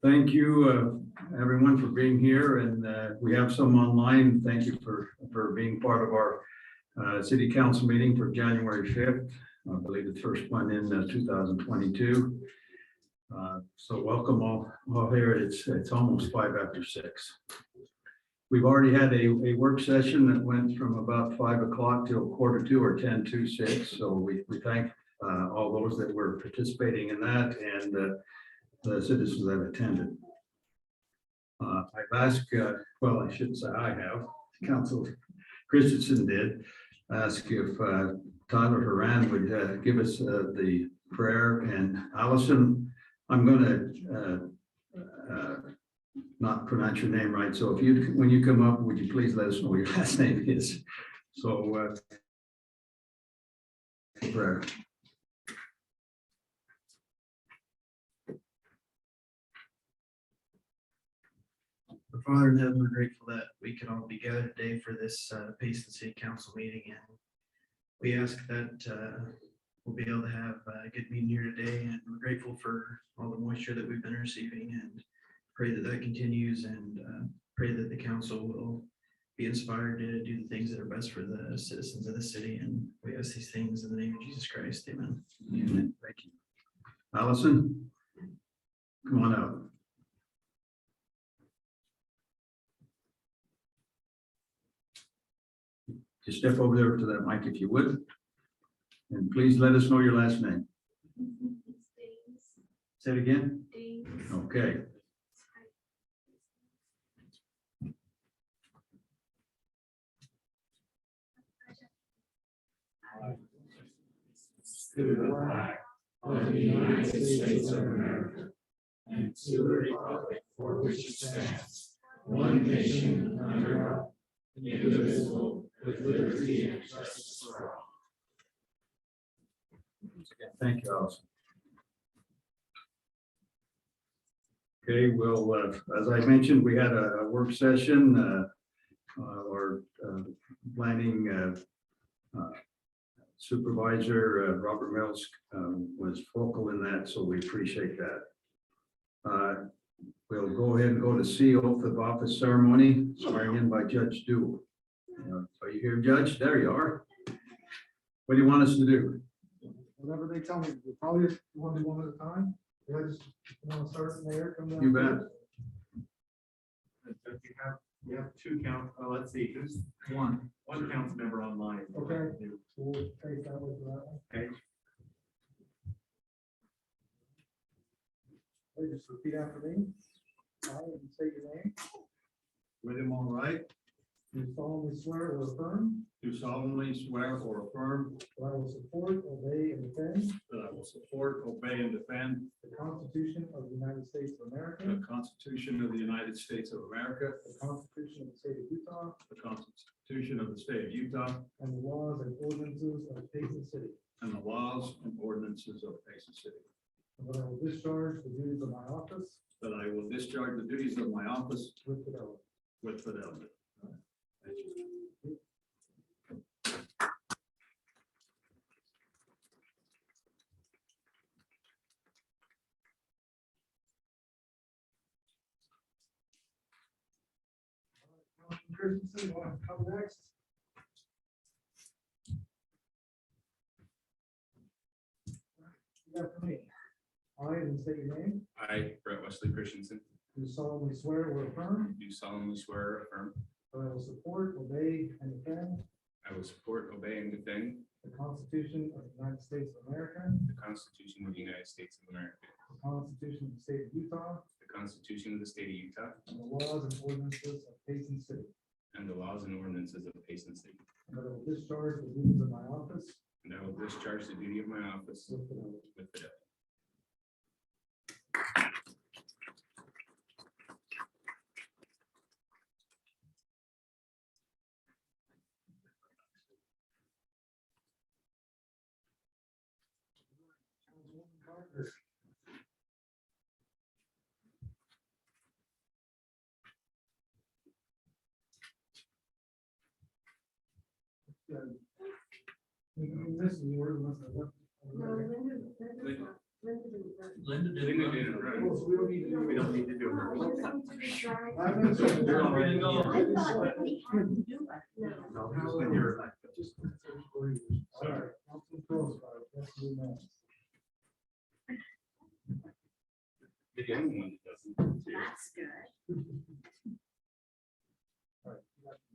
Thank you, everyone, for being here, and we have some online. Thank you for being part of our city council meeting for January 5th. I believe the first one in 2022. So welcome all here. It's almost 5 after 6. We've already had a work session that went from about 5 o'clock till 1:45 or 10 to 6. So we thank all those that were participating in that, and the citizens that attended. I've asked, well, I shouldn't say I have, Council Christensen did ask if Tyler Horan would give us the prayer, and Allison, I'm going to not pronounce your name right. So if when you come up, would you please let us know what your last name is? So prayer. Father in heaven, we're grateful that we can all be gathered today for this Payson City Council meeting, and we ask that we'll be able to have a good meeting here today, and we're grateful for all the moisture that we've been receiving, and pray that that continues, and pray that the council will be inspired to do the things that are best for the citizens of the city, and we ask these things in the name of Jesus Christ. Amen. Amen. Thank you. Allison, come on out. Just step over there to that mic if you would. And please let us know your last name. Say it again. Okay. to the flag of the United States of America and to the republic for which it stands, one nation under God, indivisible, with liberty and justice for all. Thank you, Allison. Okay, well, as I mentioned, we had a work session, our planning supervisor, Robert Mills, was vocal in that, so we appreciate that. We'll go ahead and go to C, oath of office ceremony, swearing in by Judge Dew. Are you here, Judge? There you are. What do you want us to do? Whatever they tell me, we probably want to do one at a time. Yeah, just want to start from there. Come down. You bet. We have two let's see, who's one council member online. Okay. We'll take that with that one. Okay. Okay, just repeat after me. I, and say your name. With him all right? Do solemnly swear or affirm Do solemnly swear or affirm that I will support, obey, and defend that I will support, obey, and defend the Constitution of the United States of America, the Constitution of the United States of America, the Constitution of the State of Utah, the Constitution of the State of Utah, and the laws and ordinances of Payson City. and the laws and ordinances of Payson City. And that I will discharge the duties of my office That I will discharge the duties of my office with fidelity. with fidelity. Thank you. Christensen, you want to come next? You got for me. I, and state your name, I, Brett Wesley Christensen, do solemnly swear or affirm do solemnly swear or affirm that I will support, obey, and defend I will support, obey, and defend the Constitution of the United States of America, the Constitution of the United States of America, the Constitution of the State of Utah, the Constitution of the State of Utah, and the laws and ordinances of Payson City. and the laws and ordinances of Payson City. And that I will discharge the duties of my office And I will discharge the duty of my office with fidelity. with fidelity. Councilwoman Carter. This is yours, unless I left. Linda didn't run. Oh, so we don't need to do. We don't need to do it. I'm not saying You're you're already already in. No, just when you're elected. All right, Councilman Crow's got it. That's the next. The only one that doesn't. That's good. All right, you got me.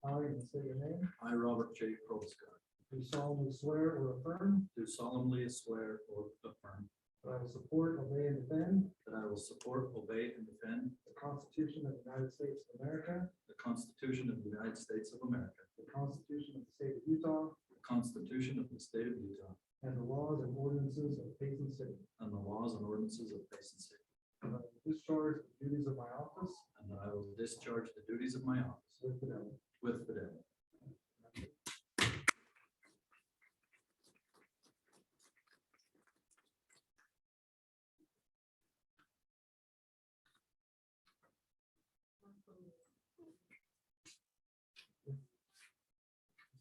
I, and say your name, I, Robert J. Probscott, do solemnly swear or affirm do solemnly swear or affirm that I will support, obey, and defend that I will support, obey, and defend the Constitution of the United States of America, the Constitution of the United States of America, the Constitution of the State of Utah, the Constitution of the State of Utah, and the laws and ordinances of Payson City. and the laws and ordinances of Payson City, And that I will discharge the duties of my office and that I will discharge the duties of my office with fidelity. with fidelity.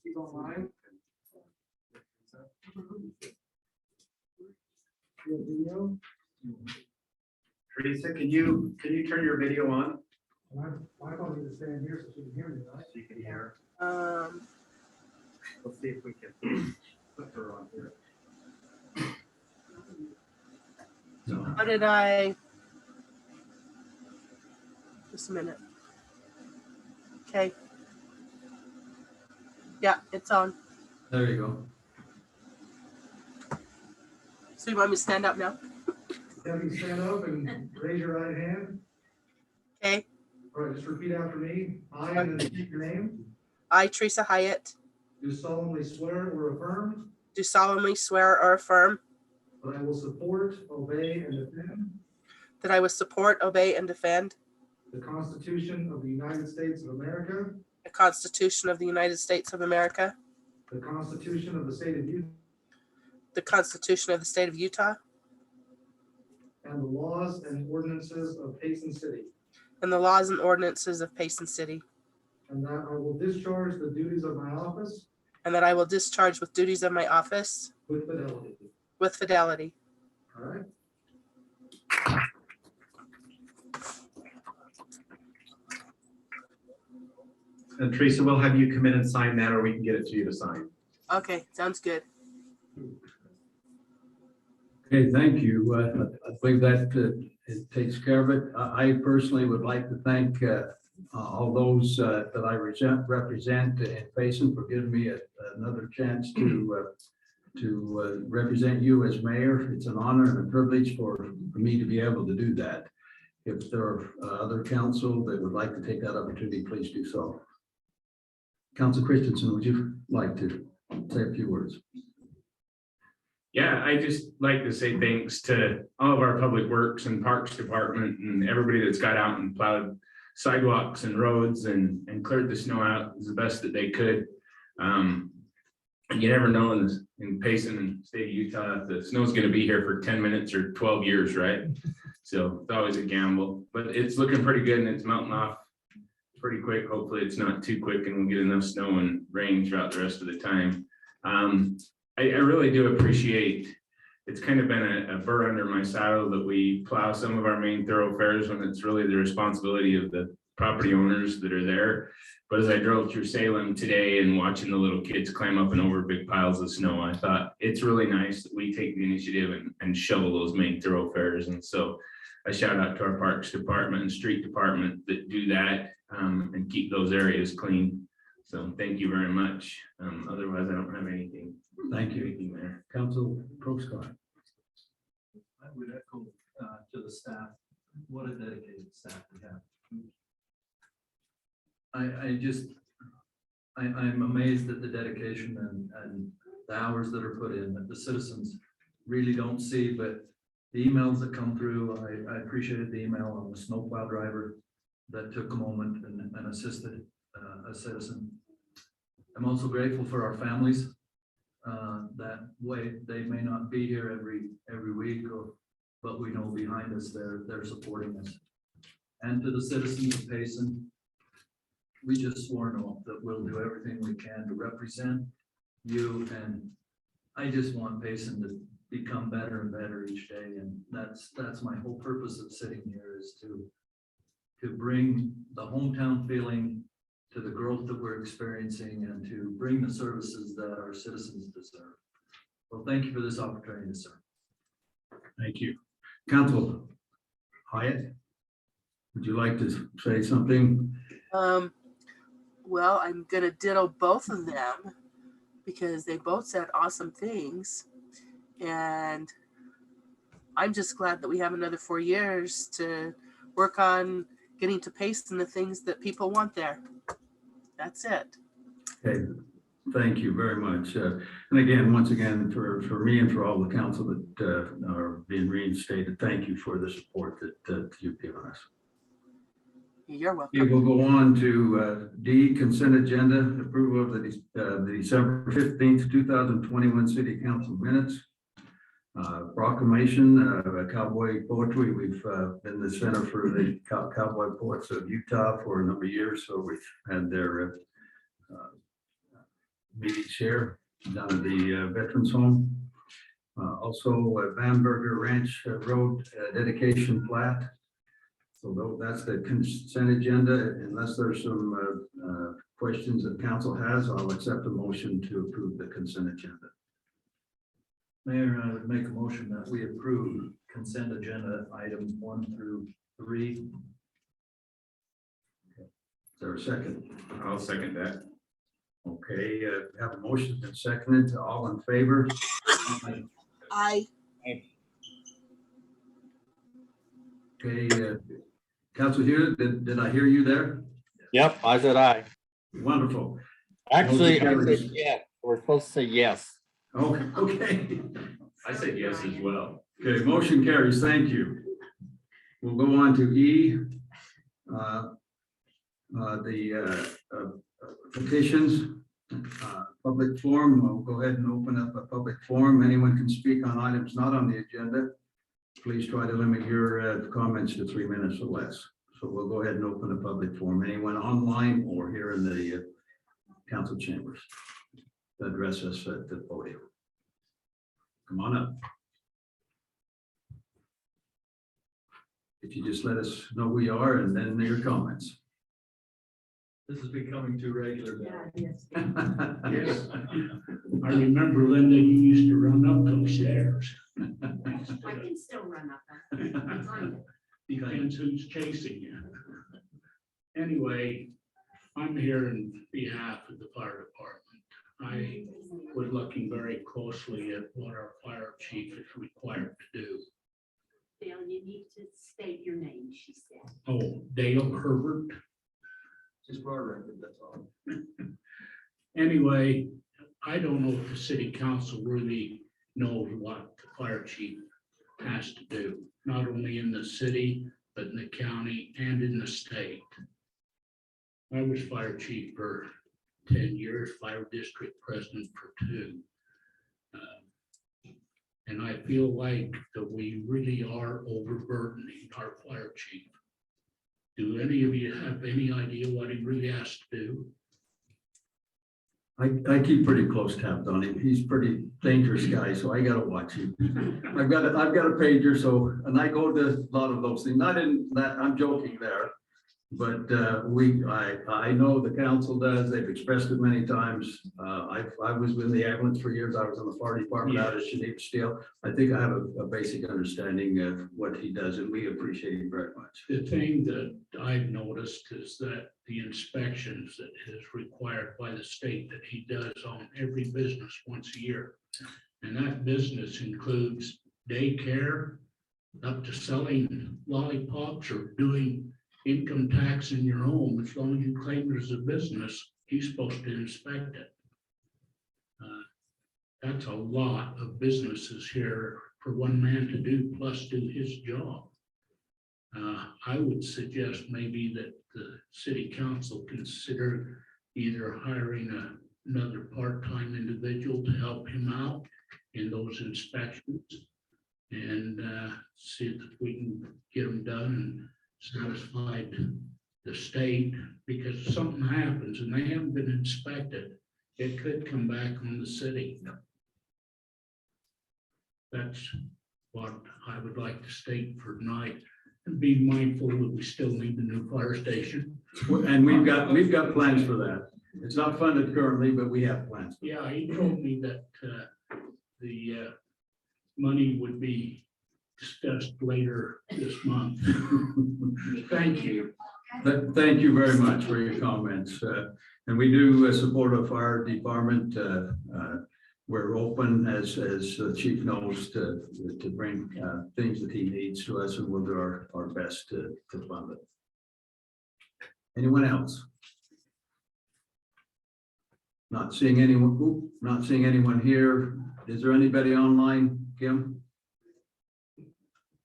He's online. Your video, Teresa, can you turn your video on? and I don't need to stand here so she can hear me, right? So you can hear. Um, Let's see if we can put her on here. how did I? Just a minute. Okay. Yeah, it's on. There you go. So you want me to stand up now? Have you stand up and raise your right hand. Okay. All right, just repeat after me. I, and then repeat your name, I, Teresa Hyatt, do solemnly swear or affirm do solemnly swear or affirm that I will support, obey, and defend that I will support, obey, and defend the Constitution of the United States of America, the Constitution of the United States of America, the Constitution of the State of Utah, the Constitution of the State of Utah, and the laws and ordinances of Payson City, and the laws and ordinances of Payson City, and that I will discharge the duties of my office and that I will discharge with duties of my office with fidelity. with fidelity. All right? And Teresa, we'll have you come in and sign that, or we can get it to you to sign. Okay, sounds good. Okay, thank you. I believe that it takes care of it. I personally would like to thank all those that I represent in Payson for giving me another chance to represent you as mayor. It's an honor and a privilege for me to be able to do that. If there are other council that would like to take that opportunity, please do so. Council Christensen, would you like to say a few words? Yeah, I just like to say thanks to all of our public works and parks department and everybody that's got out and plowed sidewalks and roads and cleared the snow out as the best that they could. You never know in Payson and state of Utah, if the snow's gonna be here for 10 minutes or 12 years, right? So it's always a gamble, but it's looking pretty good and it's melting off pretty quick. Hopefully it's not too quick and we'll get enough snow and rain throughout the rest of the time. I really do appreciate, it's kind of been a burr under my saddle that we plow some of our main thoroughfares when it's really the responsibility of the property owners that are there. But as I drove through Salem today and watching the little kids climb up and over big piles of snow, I thought it's really nice that we take the initiative and shovel those main thoroughfares. And so a shout out to our parks department and street department that do that and keep those areas clean. So thank you very much. Otherwise, I don't have anything. Thank you. Anything there. Council Pro Scott. I would echo to the staff, what a dedicated staff we have. I'm amazed at the dedication and the hours that are put in, that the citizens really don't see, but the emails that come through, I appreciated the email on the snowplow driver that took a moment and assisted a citizen. I'm also grateful for our families. That way they may not be here every week, but we know behind us they're supporting us. And to the citizens of Payson, we just swore an oath that we'll do everything we can to represent you, and I just want Payson to become better and better each day, and that's my whole purpose of sitting here, is to bring the hometown feeling to the growth that we're experiencing and to bring the services that our citizens deserve. Well, thank you for this opportunity, sir. Thank you. Council Hyatt, would you like to say something? Well, I'm gonna ditto both of them because they both said awesome things. And I'm just glad that we have another 4 years to work on getting to Payson the things that people want there. That's it. Okay, thank you very much. And again, once again, for me and for all the council that are being reinstated, thank you for the support that you've given us. You're welcome. Okay, we'll go on to D, consent agenda, approval of the December 15th, 2021 city council minutes. Proclamation of cowboy poetry. We've been the center for the cowboy poets of Utah for a number of years, so we've had their meetings here down at the Veterans Home. Also, Bamberger Ranch Road dedication plat. So that's the consent agenda. Unless there's some questions that council has, I'll accept a motion to approve the consent agenda. Mayor, I would make a motion that we approve consent agenda items 1 through 3. Is there a second? I'll second that. Okay, have a motion and seconded. All in favor? I Okay, Council here, did I hear you there? Yep, I said aye. Wonderful. Actually, I Motion said carries. yes. We're supposed to say yes. Okay. I said yes as well. Okay, motion carries. Thank you. We'll go on to E. Petitions, public forum. We'll go ahead and open up a public forum. Anyone can speak on items not on the agenda. Please try to limit your comments to 3 minutes or less. So we'll go ahead and open a public forum. Anyone online or here in the council chambers to address us at the podium. Come on up. If you just let us know who you are and then your comments. This is becoming too regular now. Yes, I remember Linda, you used to run up those stairs. I can still run up that. Depends who's chasing you. Anyway, I'm here in behalf of the fire department. I was looking very closely at what our fire chief is required to do. Dale, you need to state your name, she said. Oh, Dale Herbert. Just for our record, that's all. Anyway, I don't know if the city council really knows what the fire chief has to do, not only in the city, but in the county and in the state. I was fire chief for 10 years, fire district president for 2. And I feel like that we really are overburdening our fire chief. Do any of you have any idea what he really has to do? I keep pretty close tapped on him. He's a pretty dangerous guy, so I gotta watch him. I've got a pager, so, and I go to a lot of those things, not in that, I'm joking there. But I know the council does, they've expressed it many times. I was with the ambulance for years, I was in the fire department out at Geneva Steel. I think I have a basic understanding of what he does, and we appreciate him very much. The thing that I've noticed is that the inspections that is required by the state that he does on every business once a year. And that business includes daycare, up to selling lollipops or doing income tax in your home. As long as you claim there's a business, he's supposed to inspect it. That's a lot of businesses here for one man to do, plus do his job. I would suggest maybe that the city council consider either hiring another part-time individual to help him out in those inspections and see if we can get them done and satisfied the state, because if something happens and they haven't been inspected, it could come back on the city. That's what I would like to state for tonight, and be mindful that we still need the new fire station. And we've got plans for that. It's not funded currently, but we have plans. Yeah, he told me that the money would be discussed later this month. Thank you. Thank you very much for your comments. And we do support our fire department. We're open, as the chief knows, to bring things that he needs to us, and we'll do our best to fund it. Anyone else? Not seeing anyone here. Is there anybody online, Kim?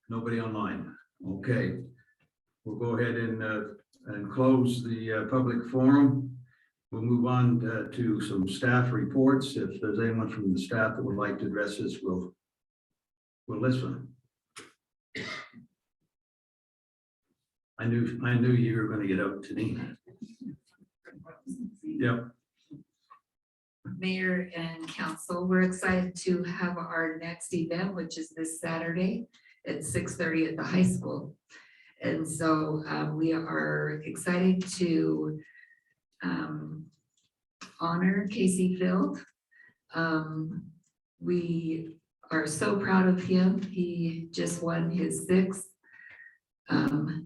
Nobody online. Okay. We'll go ahead and close the public forum. We'll move on to some staff reports. If there's anyone from the staff that would like to address this, we'll listen. I knew you were going to get up today. Yep. Mayor and council, we're excited to have our next event, which is this Saturday at 6:30 at the high school. And so we are excited to honor Casey Field. We are so proud of him. He just won his 6th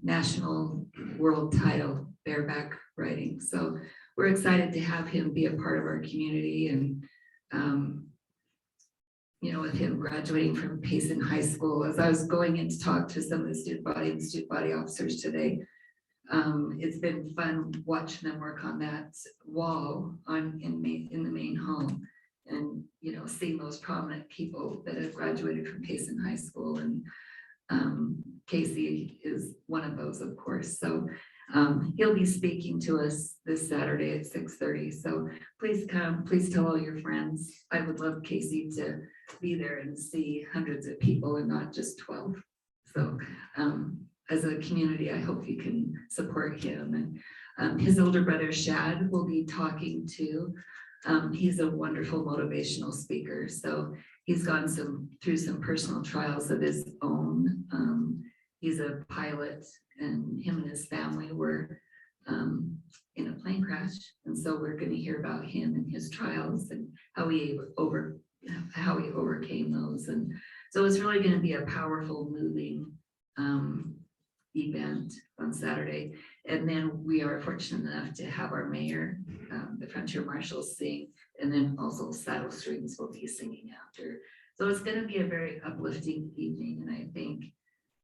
national world title bareback riding. So we're excited to have him be a part of our community, and you know, with him graduating from Payson High School. As I was going in to talk to some of the student body and student body officers today, it's been fun watching them work on that wall in the main hall. and, you know, seeing those prominent people that have graduated from Payson High School, and Casey is one of those, of course. So he'll be speaking to us this Saturday at 6:30. So please come, please tell all your friends. I would love Casey to be there and see hundreds of people and not just 12. So as a community, I hope you can support him. And his older brother Shad will be talking to. He's a wonderful motivational speaker. So he's gone through some personal trials of his own. He's a pilot, and him and his family were in a plane crash. And so we're going to hear about him and his trials and how he overcame those. And so it's really going to be a powerful, moving event on Saturday. And then we are fortunate enough to have our mayor, the Frontier Marshals, sing, and then also Saddle Strings will be singing after. So it's going to be a very uplifting evening, and I think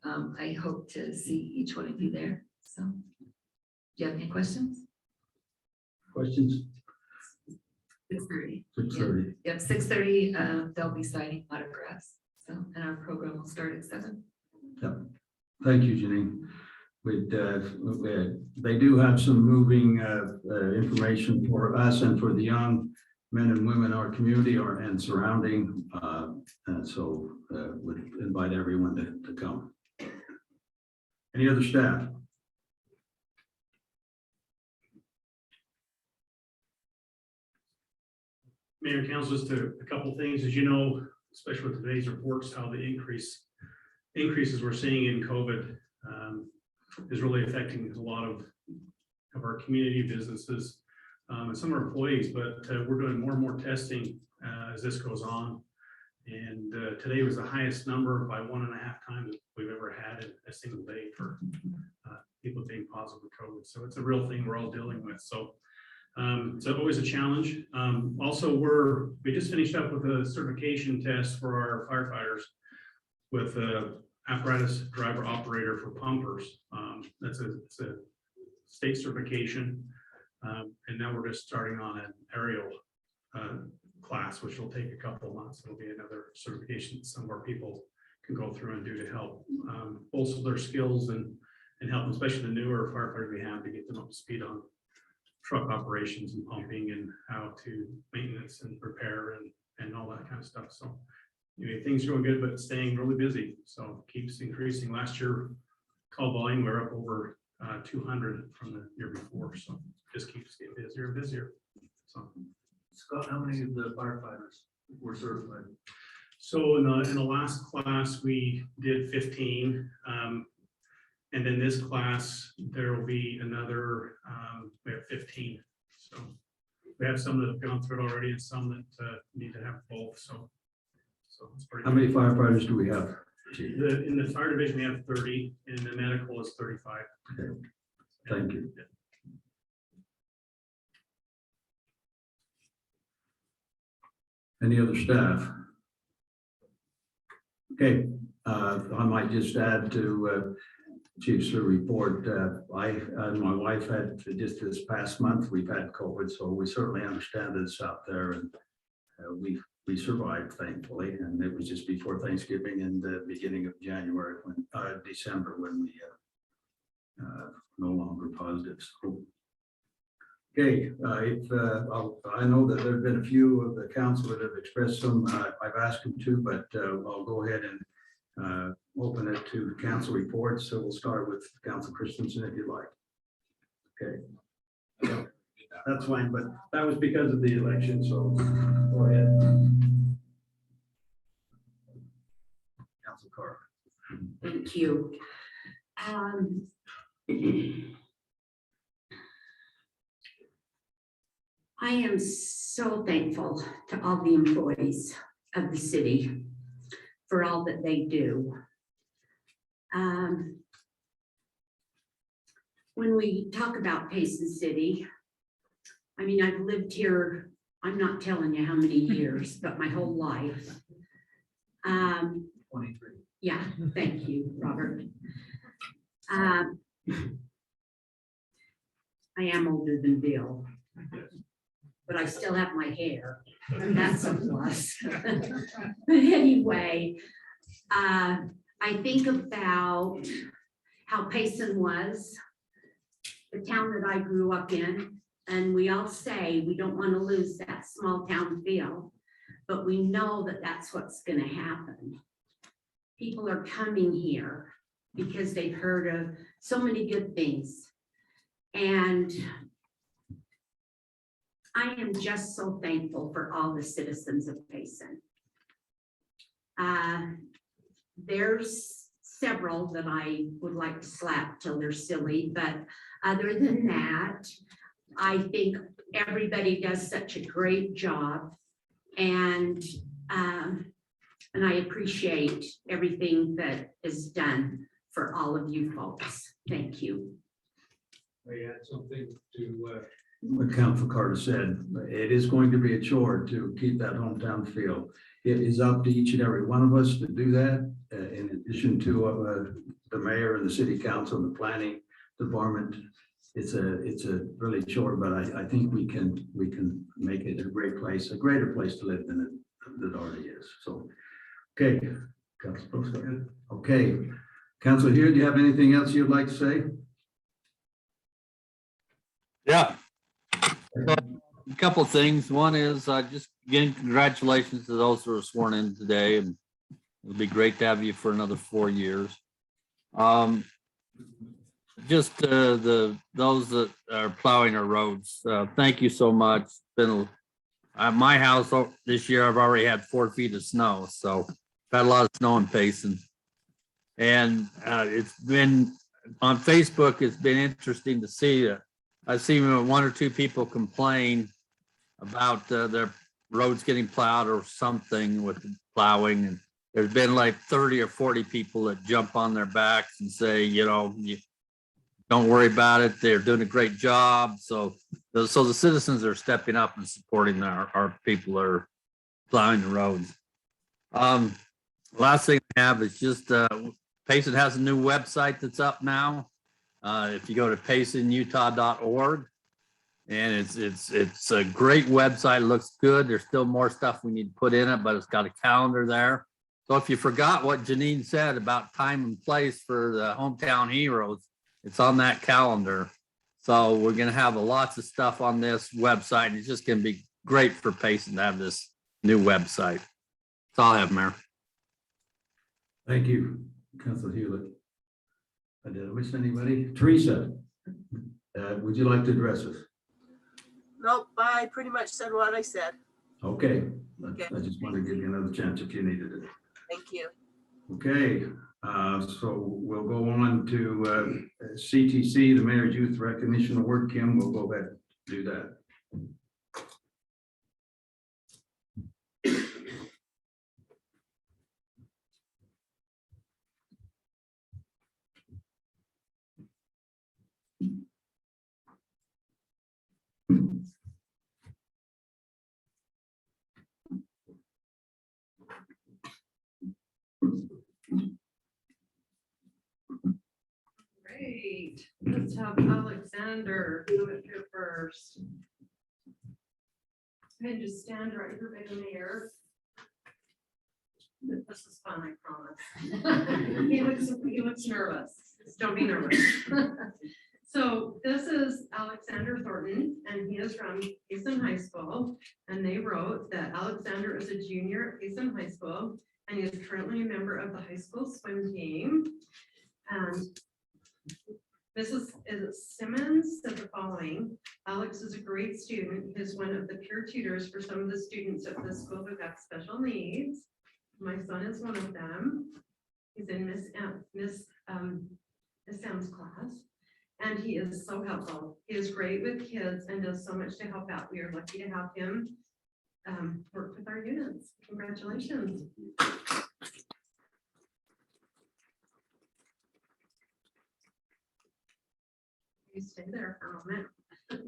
I hope to see each one of you there. So, do you have any questions? Questions? 6:30. 6:30. Yep, 6:30. They'll be signing autographs. So, and our program will start at 7. Yep. Thank you, Janine. They do have some moving information for us and for the young men and women in our community and surrounding. And so would invite everyone to come. Any other staff? Mayor and Council, just a couple of things, as you know, especially with today's reports, how the increases we're seeing in COVID is really affecting a lot of our community businesses and some of our employees, but we're doing more and more testing as this goes on. And today was the highest number by 1.5 times we've ever had in a single day for people being positive with COVID. So it's a real thing we're all dealing with. So it's always a challenge. Also, we just finished up with a certification test for our firefighters with apparatus driver operator for pumpers. It's a state certification. And now we're just starting on an aerial class, which will take a couple of months. It'll be another certification some of our people can go through and do to help bolster their skills and help, especially the newer firefighters we have, to get them up to speed on truck operations and pumping and how to maintenance and repair and all that kind of stuff. So things are going good, but staying really busy. So it keeps increasing. Last year, call volume, we're up over 200 from the year before. So just keeps getting busier and busier. So Scott, how many of the firefighters were certified? So in the last class, we did 15. And then this class, there will be another, we have 15. So we have some that have gone through it already and some that need to have both. So it's pretty. How many firefighters do we have? In the fire division, we have 30, and the medical is 35. Okay. Thank you. Any other staff? Okay, I might just add to Chief's report. I and my wife had just this past month, we've had COVID, so we certainly understand it's out there, and we survived, thankfully. And it was just before Thanksgiving and the beginning of January, December, when we no longer positive. So, okay, I know that there have been a few of the council that have expressed some. I've asked them to, but I'll go ahead and open it to council reports. So we'll start with Council Christensen if you like. Okay. Yeah, that's fine, but that was because of the election. So go ahead. Council Carr. Thank you. I am so thankful to all the employees of the city for all that they do. When we talk about Payson City, I mean, I've lived here, I'm not telling you how many years, but my whole life. 23. Yeah, thank you, Robert. I am older than Bill. but I still have my hair. And that's a plus. But anyway, I think about how Payson was, the town that I grew up in. And we all say we don't want to lose that small town feel, but we know that that's what's going to happen. People are coming here because they've heard of so many good things. And I am just so thankful for all the citizens of Payson. There's several that I would like to slap till they're silly, but other than that, I think everybody does such a great job, and I appreciate everything that is done for all of you folks. Thank you. I add something to, What Council Carter said, it is going to be a chore to keep that hometown feel. It is up to each and every one of us to do that, in addition to the mayor and the city council and the planning department. It's a really chore, but I think we can make it a great place, a greater place to live than it already is. So, okay, Council Post. Okay, Council here, do you have anything else you'd like to say? Yeah. So, a couple of things. One is just again, congratulations to those who are sworn in today, and it'll be great to have you for another 4 years. Just those that are plowing our roads, thank you so much. It's been at my house this year, I've already had 4 feet of snow, so I've had a lot of snow in Payson. And it's been on Facebook, it's been interesting to see that I've seen 1 or 2 people complain about their roads getting plowed or something with the plowing. And there's been like 30 or 40 people that jump on their backs and say, you know, don't worry about it. They're doing a great job. So the citizens are stepping up and supporting our people that are plowing the roads. Last thing I have is just Payson has a new website that's up now. If you go to paysonutah.org, and it's a great website. It looks good. There's still more stuff we need to put in it, but it's got a calendar there. So if you forgot what Janine said about time and place for the hometown heroes, it's on that calendar. So we're going to have lots of stuff on this website, and it's just going to be great for Payson to have this new website. That's all I have, Mayor. Thank you, Councilor Hewlett. Did I miss anybody? Teresa, would you like to address us? Nope, I pretty much said what I said. Okay, Okay. I just wanted to give you another chance if you needed it. Thank you. Okay, so we'll go on to CTC, the Mayor's Youth Recognition Award. Kim, we'll go ahead and do that. Great, let's have Alexander come up here first. And just stand right here by the mayor. This is fun, I promise. He looks nervous. Just don't be nervous. So this is Alexander Thornton, and he is from Payson High School. And they wrote that Alexander is a junior at Payson High School, and he is currently a member of the high school swim team. Mrs. Simmons said the following: Alex is a great student. He is one of the peer tutors for some of the students at the school who got special needs. My son is one of them. He's in Miss Sam's class, and he is so helpful. He is great with kids and does so much to help out. We are lucky to have him work with our units. Congratulations. You stay there for a moment.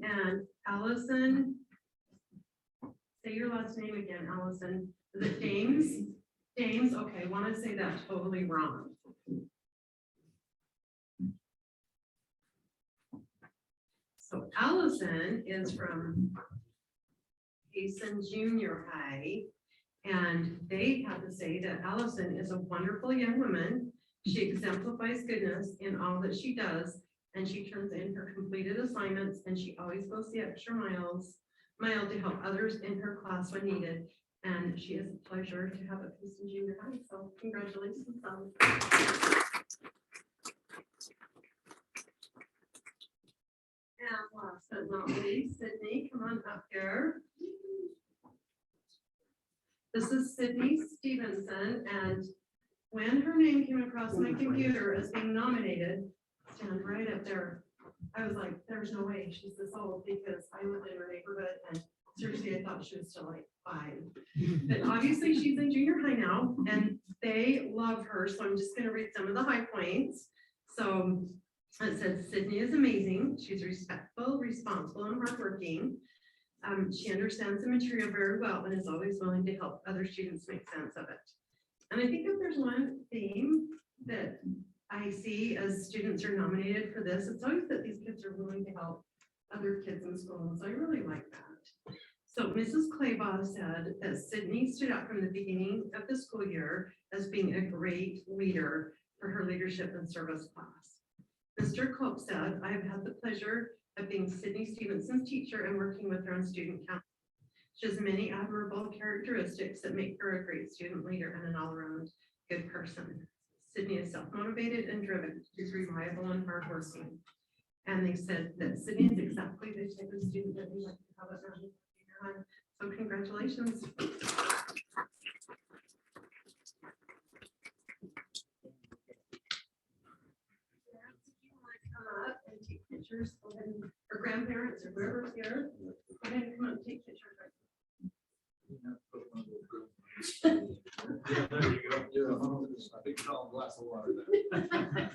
And Allison, say your last name again, Allison. Is it James? James, okay, want to say that totally wrong. So Allison is from Payson Junior High. And they had to say that Allison is a wonderful young woman. She exemplifies goodness in all that she does, and she turns in her completed assignments, and she always goes the extra mile to help others in her class when needed. And she is a pleasure to have at Payson Junior High. So congratulations. And last but not least, Sydney, come on up here. This is Sydney Stevenson, and when her name came across my computer as being nominated, stand right up there. I was like, there's no way she's this old, because I lived in her neighborhood and seriously, I thought she was still like 5. But obviously she's in junior high now and they love her. So I'm just gonna read some of the high points. So it says Sydney is amazing. She's respectful, responsible, and hardworking. She understands the material very well and is always willing to help other students make sense of it. And I think if there's one theme that I see as students are nominated for this, it's always that these kids are willing to help other kids in school. And so I really like that. So Mrs. Claybaugh said that Sydney stood out from the beginning of the school year as being a great leader for her leadership and service class. Mr. Cope said, I have had the pleasure of being Sydney Stevenson's teacher and working with her on student council. She has many admirable characteristics that make her a great student leader and an all-around good person. Sydney is self-motivated and driven. She's reliable and hardworking. And they said that Sydney is exactly the type of student that we like to have at our junior high. So congratulations. Come up and take pictures, or grandparents or whoever's here. Go ahead and come up and take pictures. Yeah, there you go. Yeah, a big tall glass of water there.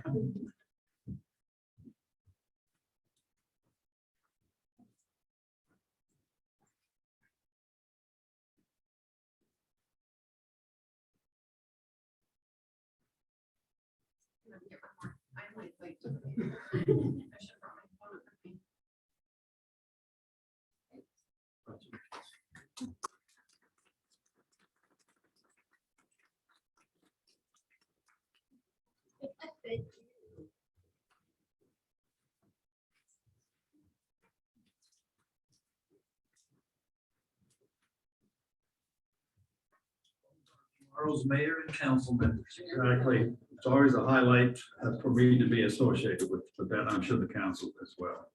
Tomorrow's mayor and council members. Exactly. It's always a highlight for me to be associated with that. I'm sure the council as well.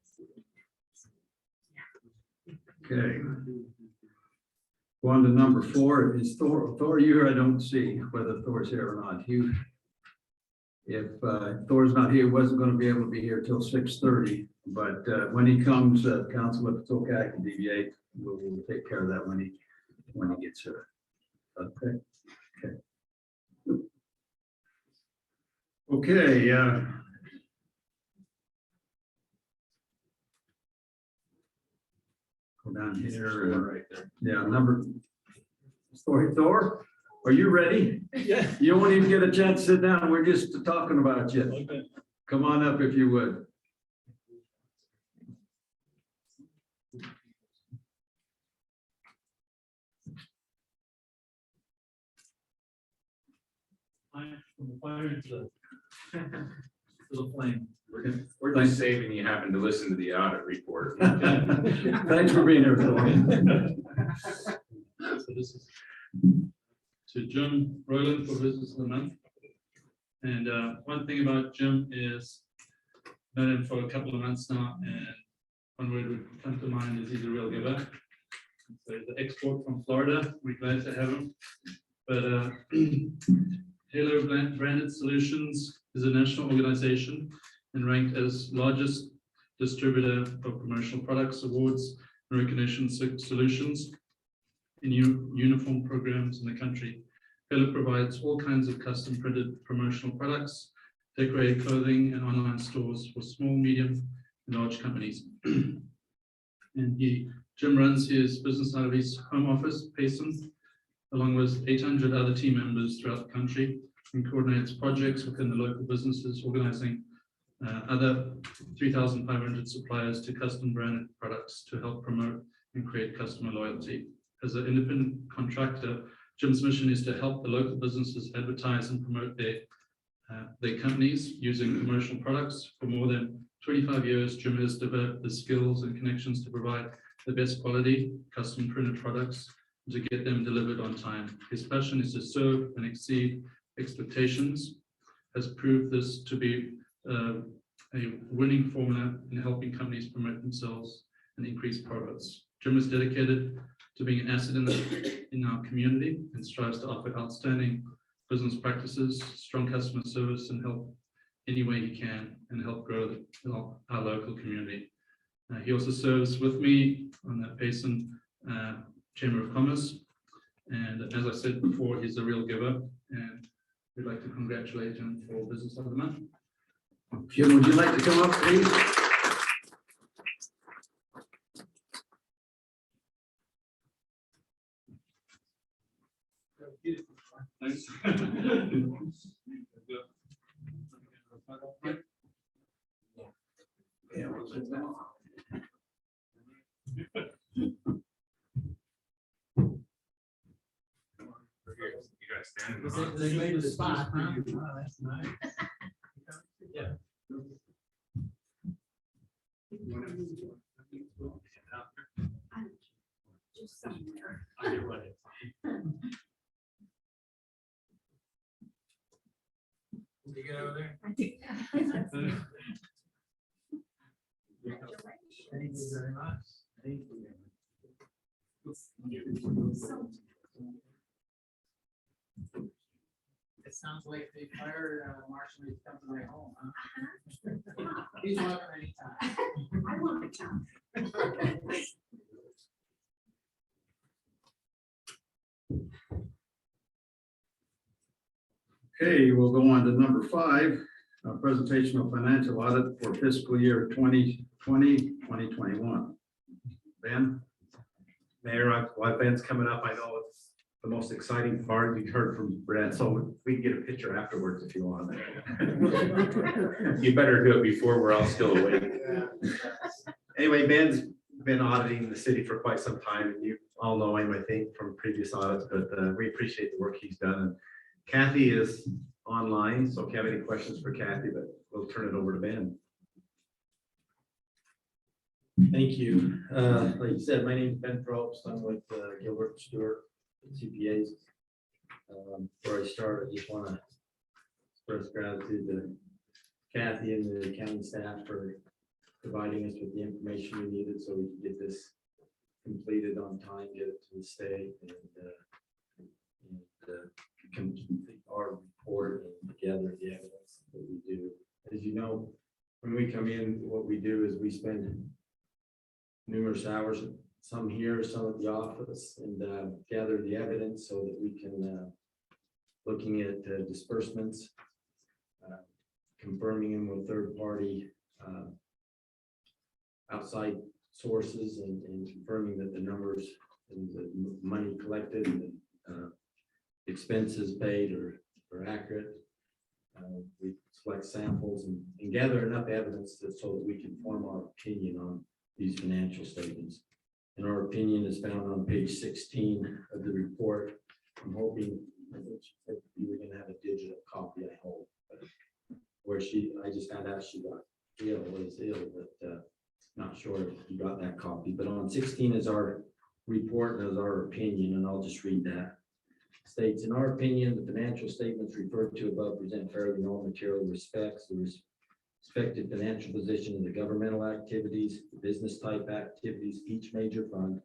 Okay. Go on to number 4. Is Thor? Thor, you here? I don't see whether Thor's here or not. If Thor's not here, he wasn't going to be able to be here till 6:30. But when he comes, council, if it's okay, I can deviate. We'll take care of that when he gets here. Okay. Okay. Go down here. Right there. Yeah, number. Thor, are you ready? Yeah. You won't even get a chance to sit down. We're just talking about you. Okay. Come on up if you would. From the fire into the flame. We're just saving you having to listen to the audit report. Thanks for being here, Phil. So this is to Jim Roland for Business of the Month. And one thing about Jim is known him for a couple of months now, and one word would come to mind is he's a real giver. So the export from Florida, we're glad to have him. But Halo Branded Solutions is a national organization and ranked as largest distributor of promotional products, awards, and recognition solutions in uniform programs in the country. Halo provides all kinds of custom printed promotional products, decorated clothing, and online stores for small, medium, and large companies. And Jim runs his business out of his home office, Payson, along with 800 other team members throughout the country, and coordinates projects within the local businesses, organizing other 3,500 suppliers to custom branded products to help promote and create customer loyalty. As an independent contractor, Jim's mission is to help the local businesses advertise and promote their companies using commercial products. For more than 25 years, Jim has developed the skills and connections to provide the best quality custom printed products and to get them delivered on time. His passion is to serve and exceed expectations, has proved this to be a winning formula in helping companies promote themselves and increase profits. Jim is dedicated to being an asset in our community and strives to offer outstanding business practices, strong customer service, and help any way he can and help grow our local community. He also serves with me on the Payson Chamber of Commerce. And as I said before, he's a real giver, and we'd like to congratulate him for Business of the Month. Jim, would you like to come up, please? Thanks. You guys stand. They made the spot, huh? Oh, that's nice. Yeah. Just somewhere. Did you get over there? I think- Thank you very much. Thank you. It sounds like the fire marshal is coming right home, huh? He's welcome anytime. I want to come. Okay, we'll go on to number 5, presentation of financial audit for fiscal year 2020-2021. Ben? Mayor, while Ben's coming up, I know it's the most exciting part. You heard from Brett, so we can get a picture afterwards if you want. You better do it before we're all still awake. Anyway, Ben's been auditing the city for quite some time, and you all know him, I think, from previous audits, but we appreciate the work he's done. And Kathy is online, so if you have any questions for Kathy, but we'll turn it over to Ben. Thank you. Like you said, my name is Ben Probst. I'm with Gilbert Stewart CPAs. Before I start, I just want to express gratitude to Kathy and the accounting staff for providing us with the information we needed so we could get this completed on time, get it to the state, and complete our report and gather the evidence that we do. As you know, when we come in, what we do is we spend numerous hours, some here, some at the office, and gather the evidence so that we can, looking at disbursements, confirming them with third-party outside sources, and confirming that the numbers and the money collected and expenses paid are accurate. We select samples and gather enough evidence so that we can form our opinion on these financial statements. And our opinion is found on page 16 of the report. I'm hoping that you were going to have a digital copy, I hope. But where I just found out she got ill, but not sure if you got that copy. But on 16 is our report and is our opinion, and I'll just read that. States, in our opinion, the financial statements referred to above present fairly in all material respects the respective financial position of the governmental activities, the business type activities, each major fund,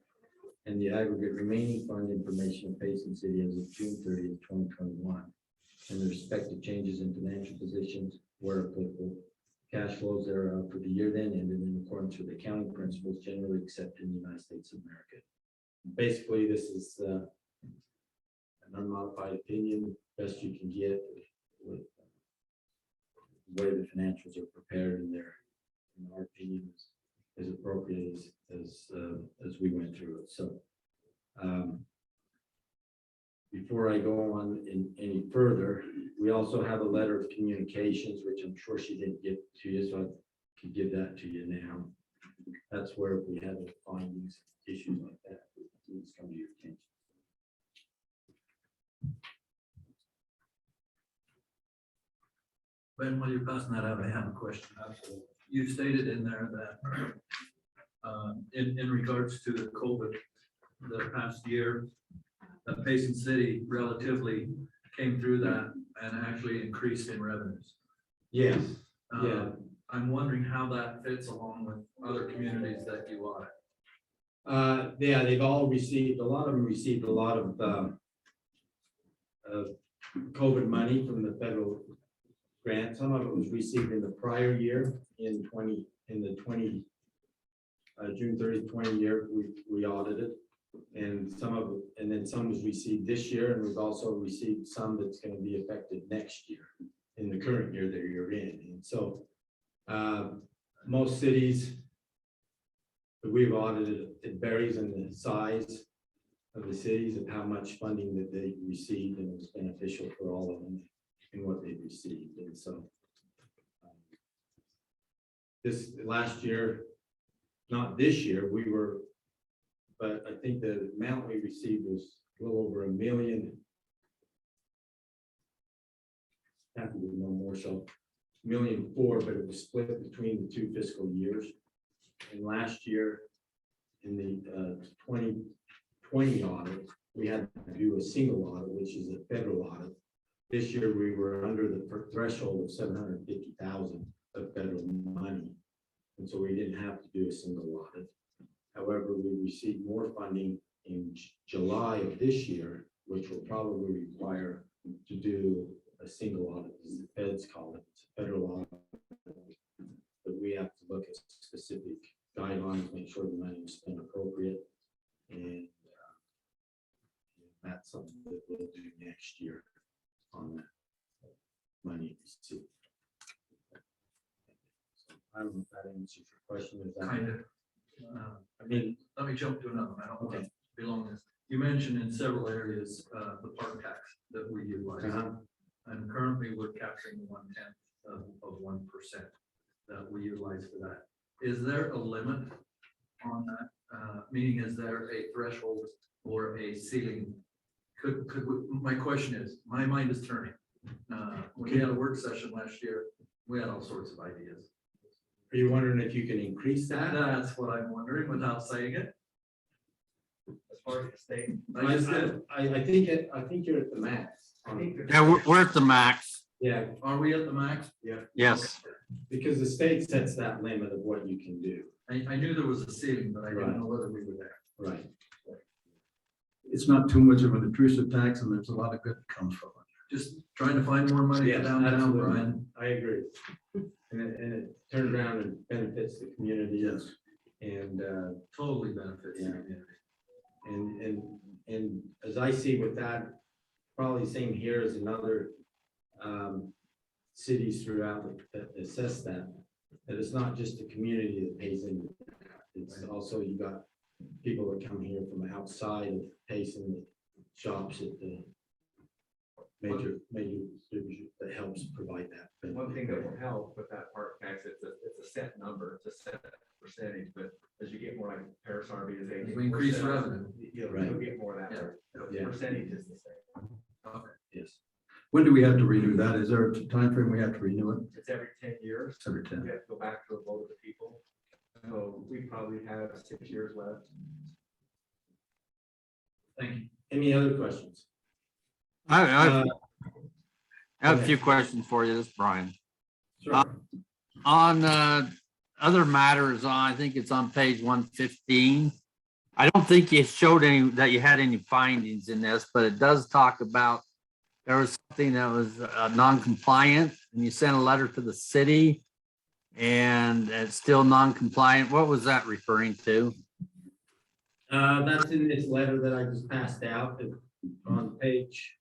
and the aggregate remaining fund information of Payson City as of June 30th, 2021, and the respective changes in financial positions where applicable, cash flows thereof for the year then ended in accordance with accounting principles generally accepted in the United States of America. Basically, this is an unmodified opinion, best you can get with the way the financials are prepared, and their, in our opinion, is appropriate as we went through it. So before I go on any further, we also have a letter of communications, which I'm sure she didn't get to you, so I can give that to you now. that's where if we have findings, issues like that, it's come to your attention. Ben, while you're passing that out, I have a question. You stated in there that in regards to the COVID, the past year, that Payson City relatively came through that and actually increased in revenues. Yes, yeah. I'm wondering how that fits along with other communities that you audit. Yeah, they've all received, a lot of them received a lot of COVID money from the federal grant. Some of it was received in the prior year in June 30th, 20 year, we audited. And some of it, and then some was received this year, and we've also received some that's going to be effective next year in the current year that you're in. And so most cities that we've audited, it varies in the size of the cities of how much funding that they received, and it was beneficial for all of them in what they received. And so this last year, not this year, but I think the amount we received was a little over $1 million. Have to be no more, so $1.4 million, but it was split between the two fiscal years. And last year, in the 2020 audit, we had to do a single audit, which is a federal audit. This year, we were under the threshold of $750,000 of federal money, and so we didn't have to do a single audit. However, we received more funding in July of this year, which will probably require to do a single audit, as the feds call it. It's a federal audit, but we have to look at specific guidelines, make sure the money is spent appropriate, and that's something that we'll do next year on that money received. So I don't know if that answers your question. Is that Kind of. I mean, let me jump to another one. I don't want to belong this. You mentioned in several areas the park tax that we utilize. And currently we're capturing 1/10 of 1% that we utilize for that. Is there a limit on that? Meaning, is there a threshold or a ceiling? Could we, my question is, my mind is turning. When we had a work session last year, we had all sorts of ideas. Are you wondering if you can increase that? That's what I'm wondering without saying it. As far as the state. I think you're at the max. Yeah, we're at the max. Yeah. Are we at the max? Yeah. Yes. Because the state sets that limit of what you can do. I knew there was a ceiling, but I didn't know whether we were there. Right. It's not too much of an intrusive tax, and there's a lot of good that comes from it. Just trying to find more money for Yes, downtown, absolutely. Brian. I agree. And it turns around and benefits the community. Yes. And Totally benefits the Yeah. community. and as I see with that, probably same here as in other cities throughout that assess that it's not just the community that pays into that. It's also, you got people that come here from outside of Payson that shops at the major distribution that helps provide that. One thing that will help with that park tax, it's a set number, it's a set percentage, but as you get more like Paris RV is As we increase revenue. You'll get more of that. Yeah. The percentage is the same. Okay. Yes. When do we have to renew that? Is there a time frame we have to renew it? It's every 10 years. It's every 10. We have to go back to a vote of the people. So we probably have 6 years left. Thank you. Any other questions? I have a few questions for you. This is Brian. Sure. On other matters, I think it's on page 115. I don't think you showed that you had any findings in this, but it does talk about there was something that was non-compliant, and you sent a letter to the city, and it's still non-compliant. What was that referring to? That's in this letter that I just passed out on page.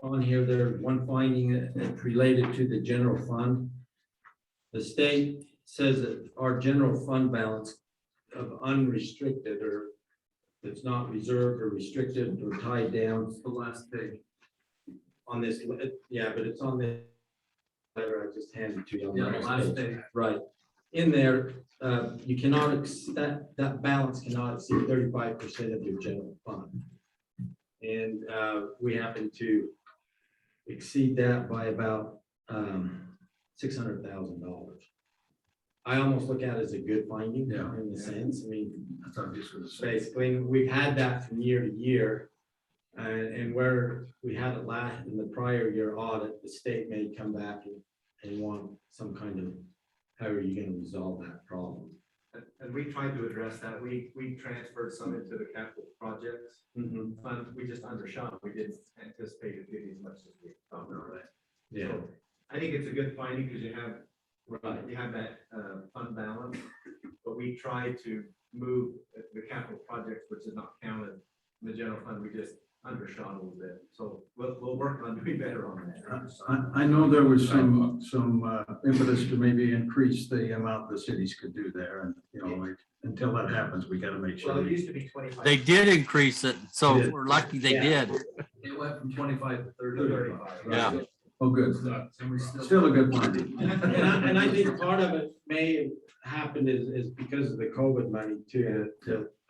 On here, there's one finding that's related to the general fund. The state says that our general fund balance of unrestricted, or it's not reserved or restricted or tied down. The last page. On this, yeah, but it's on the letter I just handed to you. on Yeah, the the last page. page. Right. In there, you cannot, that balance cannot exceed 35% of your general fund. And we happen to exceed that by about $600,000. I almost look at it as a good finding in the sense, I mean, That's obviously the same. basically, we've had that from year to year. And where we had it last in the prior year audit, the state may come back and want some kind of, how are you gonna resolve that problem? And we tried to address that. We transferred some into the capital projects fund. We just undershot. We didn't anticipate it getting as much as we thought. Yeah. So I think it's a good finding because you have Right. that fund balance, but we tried to move the capital projects, which is not counted in the general fund. We just undershot a little bit. So we'll work on doing better on that. I know there was some impetus to maybe increase the amount the cities could do there, and, you know, like, until that happens, we gotta make Well, sure. it used to be 25. They did increase it, so Did. we're lucky they Yeah. did. It went from 25 to 30. 35. Yeah. Oh, good. And we Still a good finding. And I think part of it may happen is because of the COVID money too.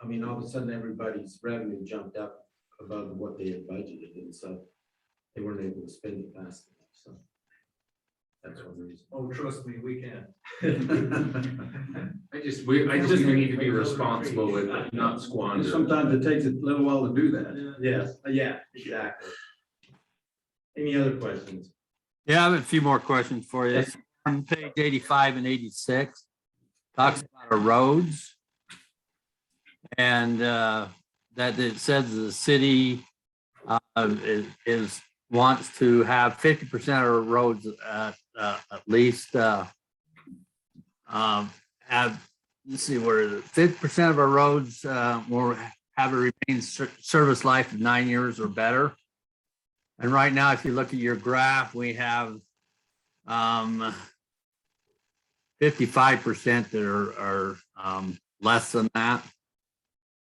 I mean, all of a sudden, everybody's revenue jumped up above what they had budgeted, and so they weren't able to spend it fast enough, so. That's one reason. Oh, trust me, we can. I just think we need to be responsible with it, not squander. Sometimes it takes a little while to do that. Yes, yeah, exactly. Any other questions? Yeah, I have a few more questions for you. On page 85 and 86, talks about our roads. And that it says the city wants to have 50% of our roads at least have, let's see, where 50% of our roads will have a remaining service life of 9 years or better. And right now, if you look at your graph, we have 55% that are less than that.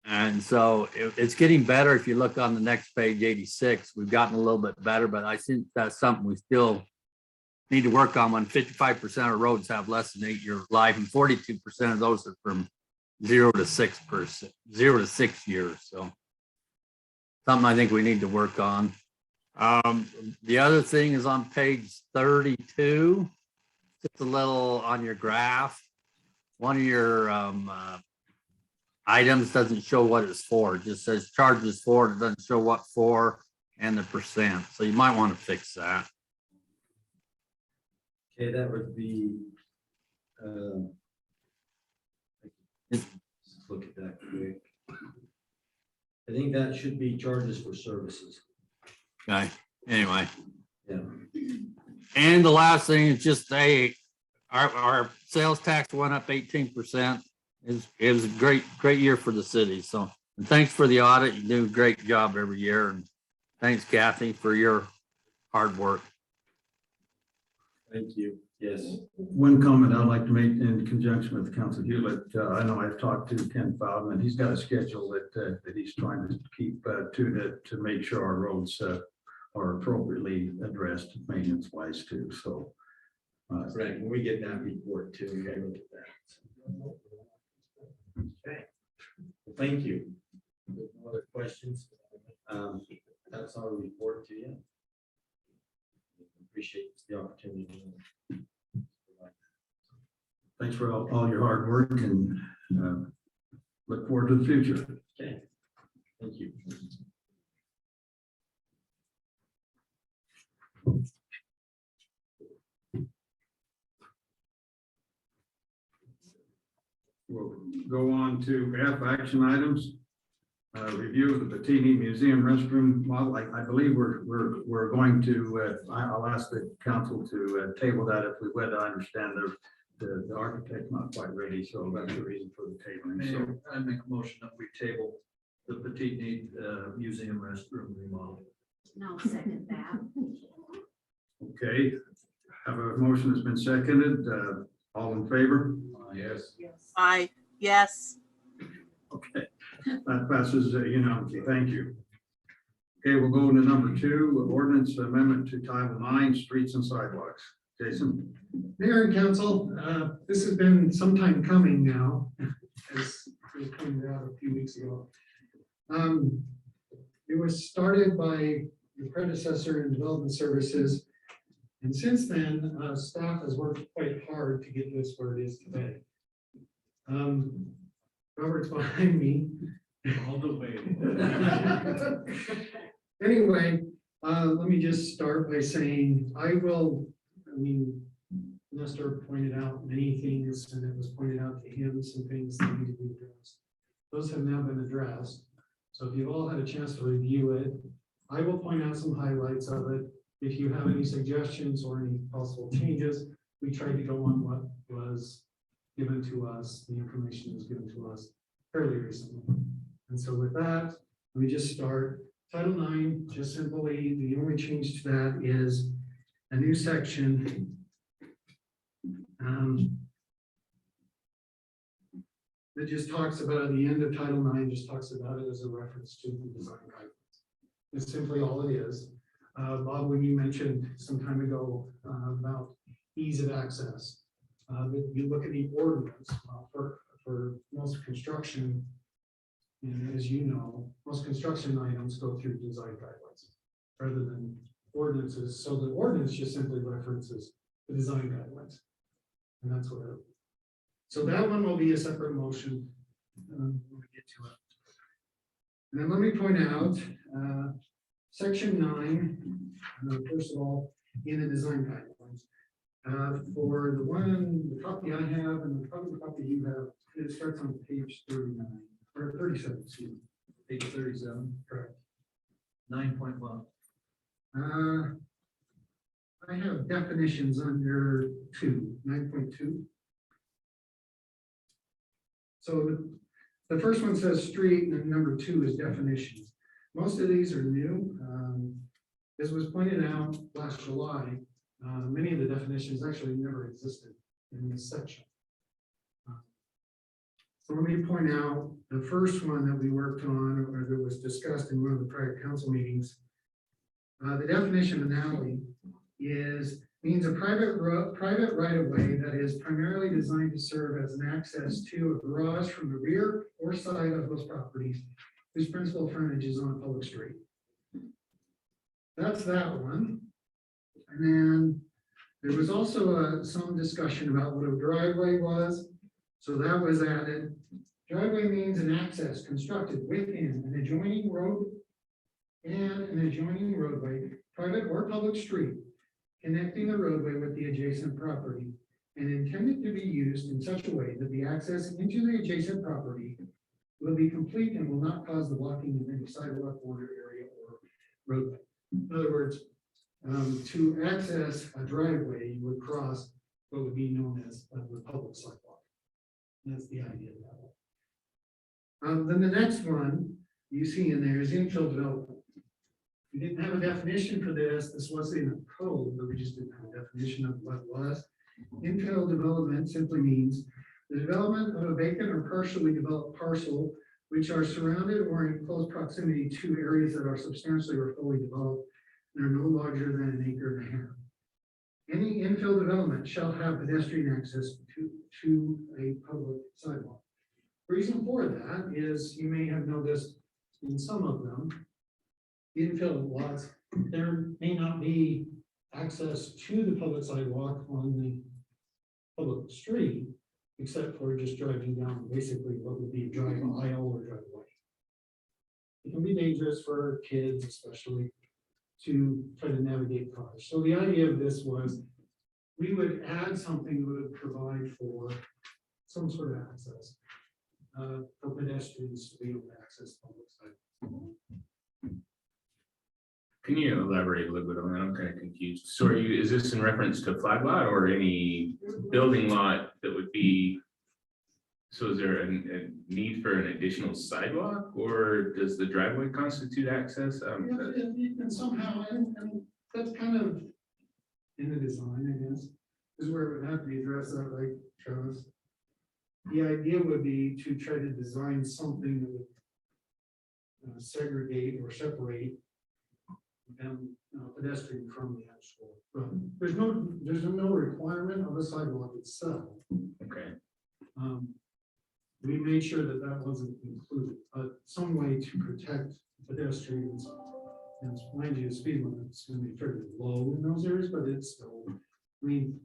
And so it's getting better. If you look on the next page, 86, we've gotten a little bit better, but I think that's something we still need to work on. When 55% of roads have less than 8-year life, and 42% of those are from 0 to 6 years. So something I think we need to work on. The other thing is on page 32, just a little on your graph. One of your items doesn't show what it's for. It just says charges for, it doesn't show what for and the percent. So you might want to fix that. Okay, that would be, let's look at that quick. I think that should be charges for services. Okay, anyway. Yeah. And the last thing is just our sales tax went up 18%. It was a great year for the city. So, and thanks for the audit. You do a great job every year. And thanks, Kathy, for your hard work. Thank you. Yes. One comment I'd like to make in conjunction with Council Hewlett. I know I've talked to Ken Feldman. He's got a schedule that he's trying to keep to make sure our roads are appropriately addressed maintenance wise too. So. Right, when we get that report too, we gotta look at that. Okay, well, thank you. No other questions? That's our report to you. Appreciate the opportunity. Thanks for all your hard work, and look forward to the future. Okay, thank you. We'll go on to F, action items. Review of the Bettini Museum restroom model. I believe we're going to, I'll ask the council to table that if we would. I understand the architect's not quite ready, so that's the reason for the tabling. So Mayor, I make a motion that we table the Petite Need Museum restroom remodel. No, second that. okay, have a motion that's been seconded. All in favor? Yes. Aye, yes. Okay, that passes unanimously. Thank you. Okay, we'll go into number 2, ordinance amendment to Title 9, streets and sidewalks. Jason? Mayor and council, this has been some time coming now, as was pointed out a few weeks ago. It was started by the predecessor in development services. And since then, staff has worked quite hard to get this where it is today. Robert's behind me. All the way. Anyway, let me just start by saying, Nestor pointed out many things, and it was pointed out to him some things that need to be addressed. Those have now been addressed. So if you've all had a chance to review it, I will point out some highlights of it. If you have any suggestions or any possible changes, we tried to go on what was given to us, the information that was given to us fairly recently. And so with that, let me just start. Title IX, just simply, the only change to that is a new section. That just talks about, at the end of Title IX, just talks about it as a reference to the design guidelines. It's simply all it is. Bob, when you mentioned some time ago about ease of access, if you look at the ordinance for most construction, and as you know, most construction items go through design guidelines rather than ordinances. So the ordinance just simply references the design guidelines. And that's what it. So that one will be a separate motion when we get to it. And then let me point out section 9, first of all, in the design guidelines. For the copy I have and the copy you have, it starts on page 39 or 37, excuse me. Page 37, Correct. 9.1. I have definitions under 9.2. So the first one says street, and then number 2 is definitions. Most of these are new. As was pointed out last July, many of the definitions actually never existed in this section. So let me point out the first one that we worked on, or that was discussed in one of the prior council meetings. The definition of an alley means a private right of way that is primarily designed to serve as an access to a garage from the rear or side of those properties whose principal frontage is on a public street. That's that one. And then there was also some discussion about what a driveway was. So that was added. Driveway means an access constructed within an adjoining road and an adjoining roadway, private or public street, connecting the roadway with the adjacent property and intended to be used in such a way that the access into the adjacent property will be complete and will not cause the blocking of any sidewalk, border area, or roadway. In other words, to access a driveway, you would cross what would be known as the public sidewalk. That's the idea of that one. Then the next one you see in there is infill development. We didn't have a definition for this. This was in a code, but we just didn't have a definition of what it was. Infill development simply means the development of a vacant or partially developed parcel which are surrounded or in close proximity to areas that are substantially or fully developed and are no larger than an acre and a half. Any infill development shall have pedestrian access to a public sidewalk. Reason for that is you may have noticed in some of them, infill lots, there may not be access to the public sidewalk on the public street, except for just driving down basically what would be a drive aisle or driveway. It can be dangerous for kids, especially, to try to navigate cars. So the idea of this was we would add something that would provide for some sort of access for pedestrians to be able to access public sidewalks. Can you elaborate a little bit on that? I'm kind of confused. So is this in reference to flag lot or any building lot that would be? So is there a need for an additional sidewalk, or does the driveway constitute access? And somehow, and that's kind of in the design, I guess, is where it would have to be addressed, right, Travis? The idea would be to try to design something that would segregate or separate pedestrian friendly actual. There's no requirement of a sidewalk itself. Okay. We made sure that that wasn't included, but some way to protect pedestrians. And mind you, the speed limit's gonna be fairly low in those areas, but it's still, I mean,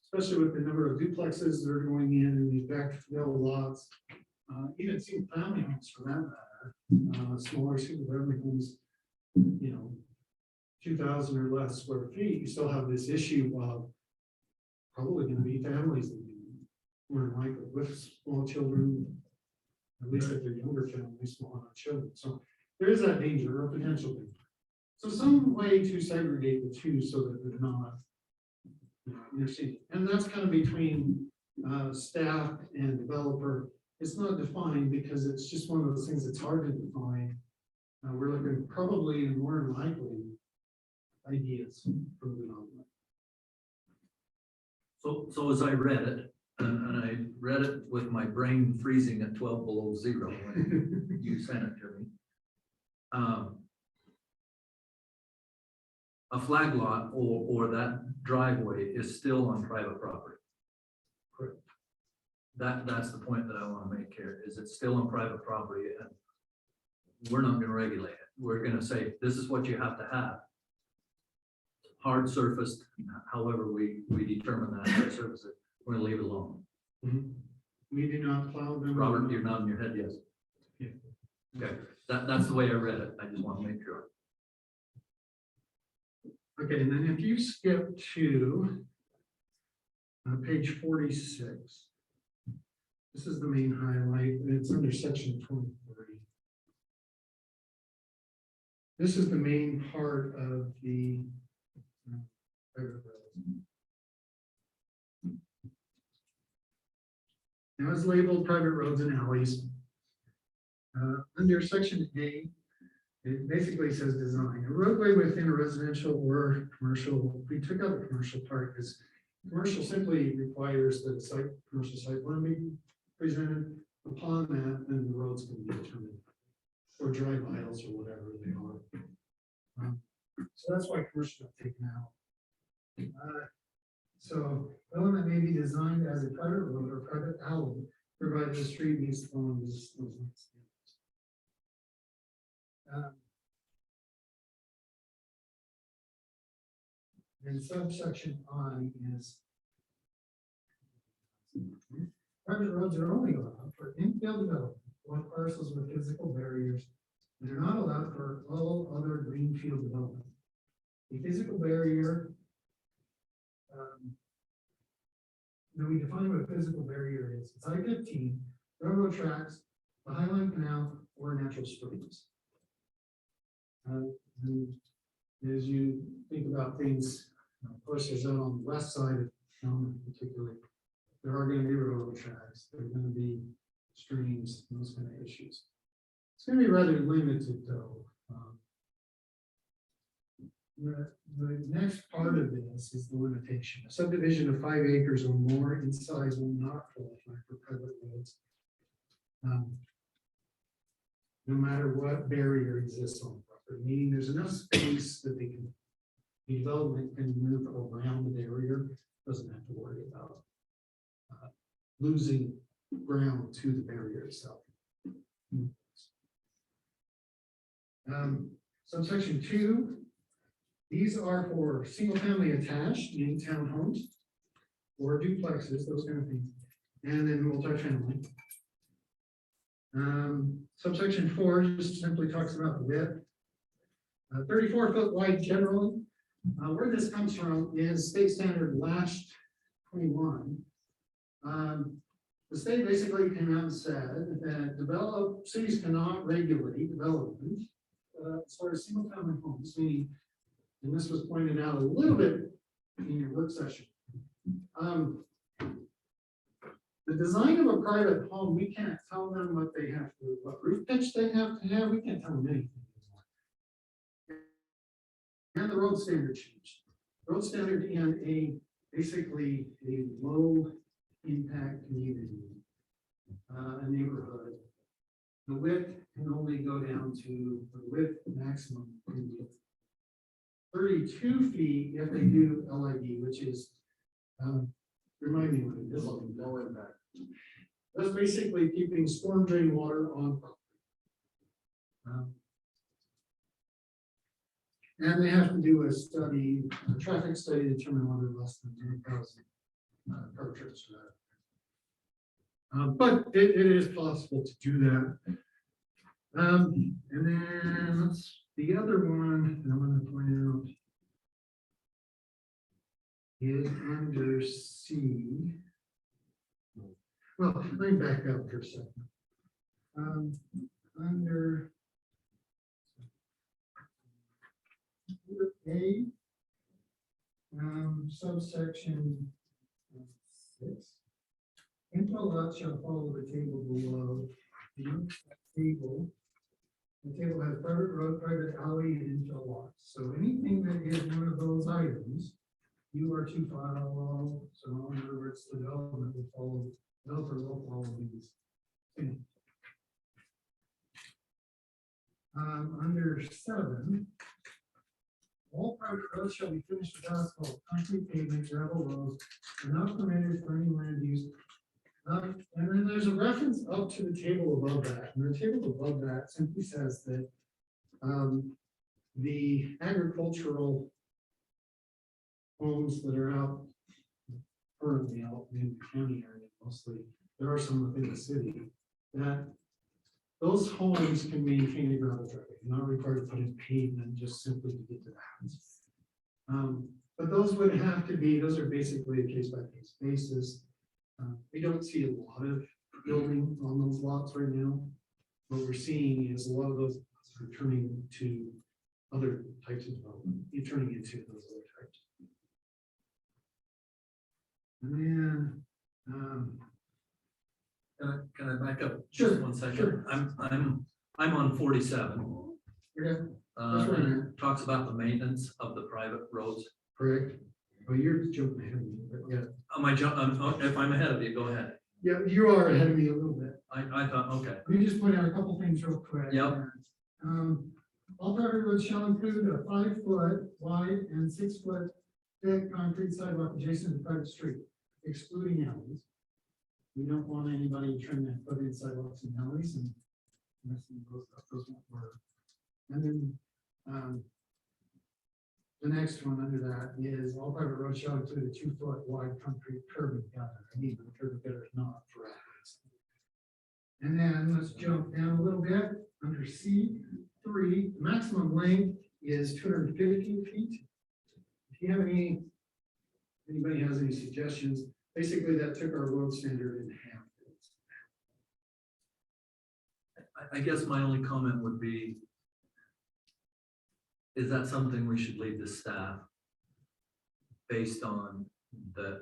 especially with the number of duplexes that are going in and these backfill lots, even single family homes for that matter, smaller single family homes, you know, 2,000 or less square feet, you still have this issue of probably gonna be families living more than likely with small children, at least if they're younger families, small enough children. So there is that danger or potential danger. So some way to segregate the two so that they're not, you know, interceding. And that's kind of between staff and developer. It's not defined because it's just one of those things that's hard to define. We're looking probably more than likely ideas for the development. So as I read it, and I read it with my brain freezing at 12 below zero when you sent it to me. A flag lot or that driveway is still on private property. Correct. That's the point that I want to make here, is it's still on private property and we're not going to regulate it. We're going to say, this is what you have to have. Hard surfaced, however we determine that hard surface, we're going to leave it alone. We do not plow them. Robert, you're nodding your head, yes. Yeah. Okay, that's the way I read it. I just want to make sure. Okay, and then if you skip to page 46, this is the main highlight, and it's under section 23. This is the main part of the private roads. Now it's labeled private roads and alleys. Under section A, it basically says design. A roadway within a residential or commercial, we took out the commercial part because commercial simply requires that a commercial site plan be presented. Upon that, then the roads can be determined, or drive aisles or whatever they are. So that's why commercial got taken out. So element may be designed as a private road or private alley, provided the street meets the following those standards. And subsection I is private roads are only allowed for infill development or parcels with physical barriers. They're not allowed for all other greenfield development. A physical barrier, now we define what a physical barrier is. It's I-15, railroad tracks, the Highline Canal, or natural springs. And as you think about things, of course, there's out on the west side of town particularly, there are going to be railroad tracks, there are going to be streams, those kind of issues. It's going to be rather limited though. The next part of this is the limitation. A subdivision of 5 acres or more in size will not qualify for private roads. No matter what barrier exists on the property, meaning there's enough space that the development can move around the barrier, doesn't have to worry about losing ground to the barrier itself. Subsection 2, these are for single family attached, meaning townhomes or duplexes, those kind of things, and then multifamily. Subsection 4 just simply talks about the width. 34 foot wide generally. Where this comes from is state standard last 21. The state basically came out and said that cities cannot regulate development as far as single family homes, meaning, and this was pointed out a little bit in your work session. The design of a private home, we can't tell them what they have to, what roof pitch they have to have. We can't tell them anything. And the road standard changed. Road standard in basically a low impact community, a neighborhood. The width can only go down to the width maximum in width 32 feet if they do LID, which is, remind me what it is. Low impact. That's basically keeping storm drain water on property. And they have to do a study, a traffic study to determine whether less than 10,000 car trips for that. But it is possible to do that. And then the other one that I'm going to point out is under C. Well, let me back up for a second. Under A, subsection 6. Info lot shall follow the table below. The table has private road, private alley, and infill lots. So anything that is one of those items, you are to follow. So in other words, the development will follow. Developer will follow these. Under 7, all private roads shall be finished with asphalt, concrete pavement, gravel roads, are not permitted for any land use. And then there's a reference up to the table above that, and the table above that simply says that the agricultural homes that are out currently out in the county area mostly, there are some within the city, that those homes can maintain a gravel driveway, not required to put in pavement just simply to get to the house. But those would have to be, those are basically a case by case basis. We don't see a lot of building on those lots right now. What we're seeing is a lot of those lots are turning to other types of development. You're turning into those other types. And then, Can I back up Sure, just one second? sure. I'm on 47. Okay, that's where I'm at. Talks about the maintenance of the private roads. Correct. Well, you're jumping ahead of me, but yeah. If I'm ahead of you, go ahead. Yeah, you are ahead of me a little bit. I thought, okay. Let me just point out a couple things real quick. Yep. All private roads shall include a 5-foot wide and 6-foot thick concrete sidewalk adjacent to the private street, excluding alleys. We don't want anybody trying to put in sidewalks and alleys and messing those up, those won't work. And then, the next one under that is all private roads shall include a 2-foot wide concrete curb and gutter. I mean, the curb and gutter is not for alleys. And then let's jump down a little bit under C3. The maximum length is 250 feet. If you have anybody has any suggestions, basically that took our road standard in half. I guess my only comment would be, is that something we should leave to staff based on the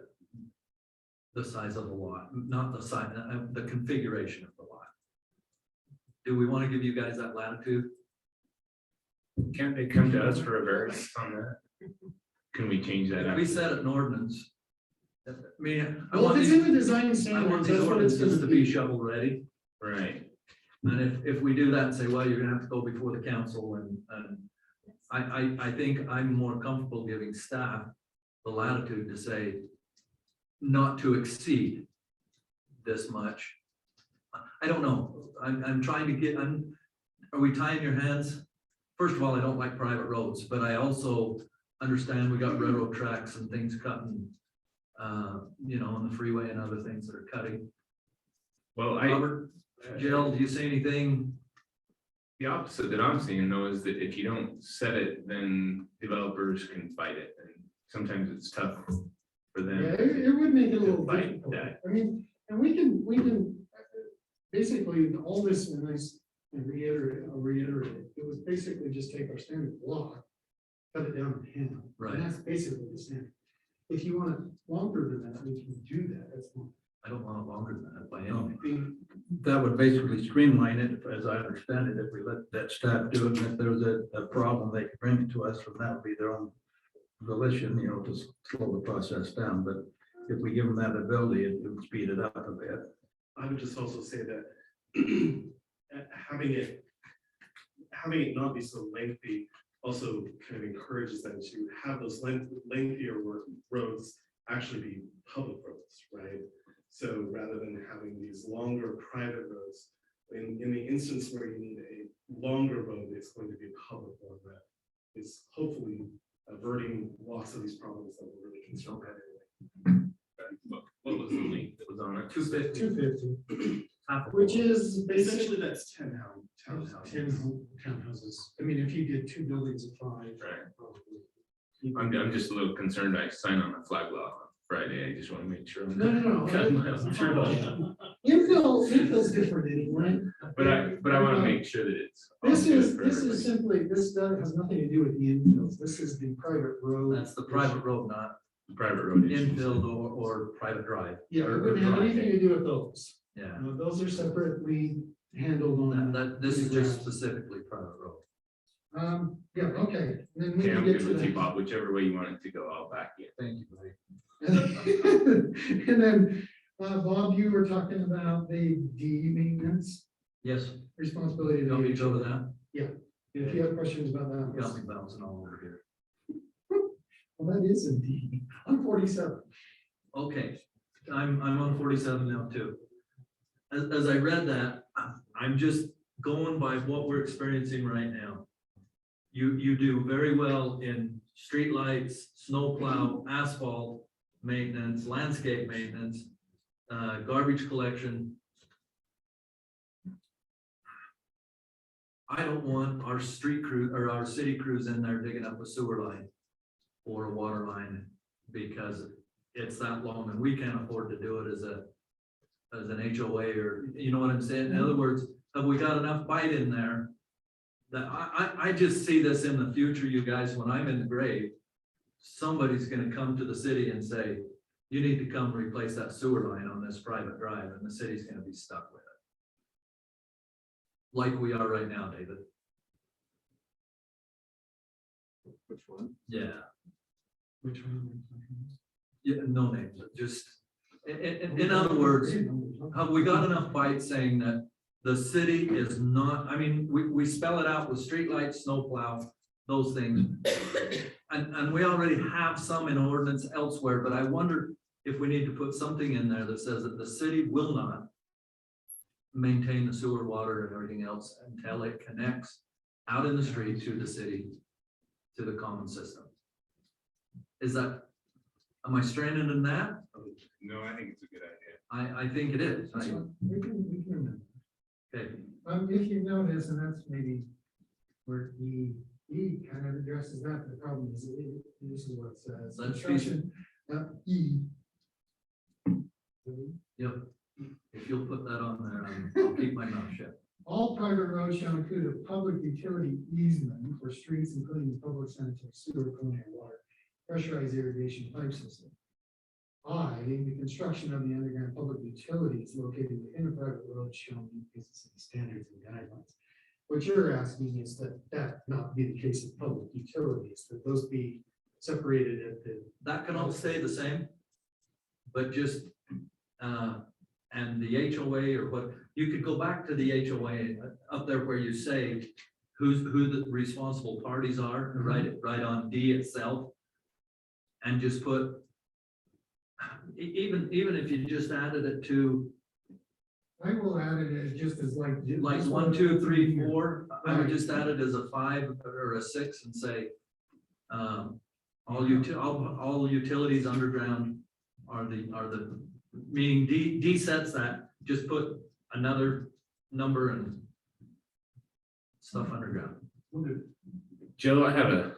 size of the lot, not the size, the configuration of the lot? Do we want to give you guys that latitude? Can't they come to us for a variance on that? Can we change that? We set an ordinance. I mean, I Well, want if it's these, in the design I want standards, these that's what it's ordinances gonna to be be. shovel ready. Right. And if we do that and say, well, you're gonna have to go before the council and I think I'm more comfortable giving staff the latitude to say not to exceed this much. I don't know. I'm trying to get, are we tying your hands? First of all, I don't like private roads, but I also understand we got railroad tracks and things cutting, on the freeway and other things that are cutting. Well, Robert, Jill, do you say anything? The opposite that I'm seeing though is that if you don't set it, then developers can fight it, and sometimes it's tough for them. Yeah, it would make it a little fight difficult. that. I mean, and we can basically, all this, and I'll reiterate, it was basically just take our standard block, cut it down to 10. Right. And that's basically the standard. If you want it longer than that, we can do that. That's fine. I don't want it longer than that by any means. That would basically streamline it, as I understand it, if we let that staff do it, and if there was a problem, they could bring it to us, from that would be their own volition, to slow the process down, but if we give them that ability, it would speed it up a bit. I would just also say that having it not be so lengthy also kind of encourages them to have those lengthier roads actually be public roads, right? So rather than having these longer private roads, in the instance where you need a longer road, it's going to be a public one that is hopefully averting lots of these problems that we're really concerned about anyway. What was the link that was on it? 250. 250, which is basically Essentially, that's 10 townhouses. 10 townhouses. I mean, if you did 2 buildings of 5. Right. probably. I'm just a little concerned. I sign on a flag law on Friday. I just want to make sure. I'm No. got my turtle. Infill's different anyway. But I want to make sure that it's. This good is, for this everybody. is simply, this has nothing to do with the infills. This is the private road. That's the private road, not Private road issues. infield or private drive. Yeah, it Or wouldn't have drive. anything to do with those. Yeah, Those are separately handled on. this is just specifically private road. Yeah, okay. Then we Okay, can I'm get good to with you, that. Bob. Whichever way you want it to go, I'll back you. Thank you, buddy. And then, Bob, you were talking about the D maintenance Yes, responsibility. you of want me the to go to HOA. that? Yeah, if you have questions about You that. got me bouncing all over here. Well, that is a D. I'm 47. Okay, I'm on 47 now too. As I read that, I'm just going by what we're experiencing right now. You do very well in streetlights, snowplow, asphalt maintenance, landscape maintenance, garbage collection. I don't want our street crew or our city crews in there digging up a sewer line or a water line because it's that long and we can't afford to do it as an HOA or, you know what I'm saying? In other words, have we got enough bite in there? That I just see this in the future, you guys, when I'm in the grave, somebody's gonna come to the city and say, you need to come replace that sewer line on this private drive, and the city's gonna be stuck with it. Like we are right now, David. Which one? Yeah. Which one? Yeah, no names, just, in other words, have we got enough bite saying that the city is not, I mean, we spell it out with streetlights, snowplow, those things. And we already have some in ordinance elsewhere, but I wonder if we need to put something in there that says that the city will not maintain the sewer, water and everything else until it connects out in the street to the city, to the common system. Is that, am I stranded in that? No, I think it's a good idea. I think it is. We can remember. Okay, If you notice, and that's maybe where E kind of addresses that, the problem is, this is what it says. Let's Construction, E. yep. If you'll put that on there, I'll keep my mouth shut. All private roads shall include a public utility easement for streets, including public sanitary sewer, clean water, pressurized irrigation pipe system. The construction of the underground public utilities located within a private road shall meet city standards and guidelines. What you're asking is that not be the case of public utilities, that those be separated at the. That can all stay the same, but just, and the HOA or what, you could go back to the HOA up there where you say who the responsible parties are, and write it right on D itself. And just put, even if you just added it to I will add it as just as like. 1, 2, 3, 4, I would just add it as a 5 or a 6 and say, all utilities underground are the, meaning D sets that, just put another number and stuff underground. Joe, I have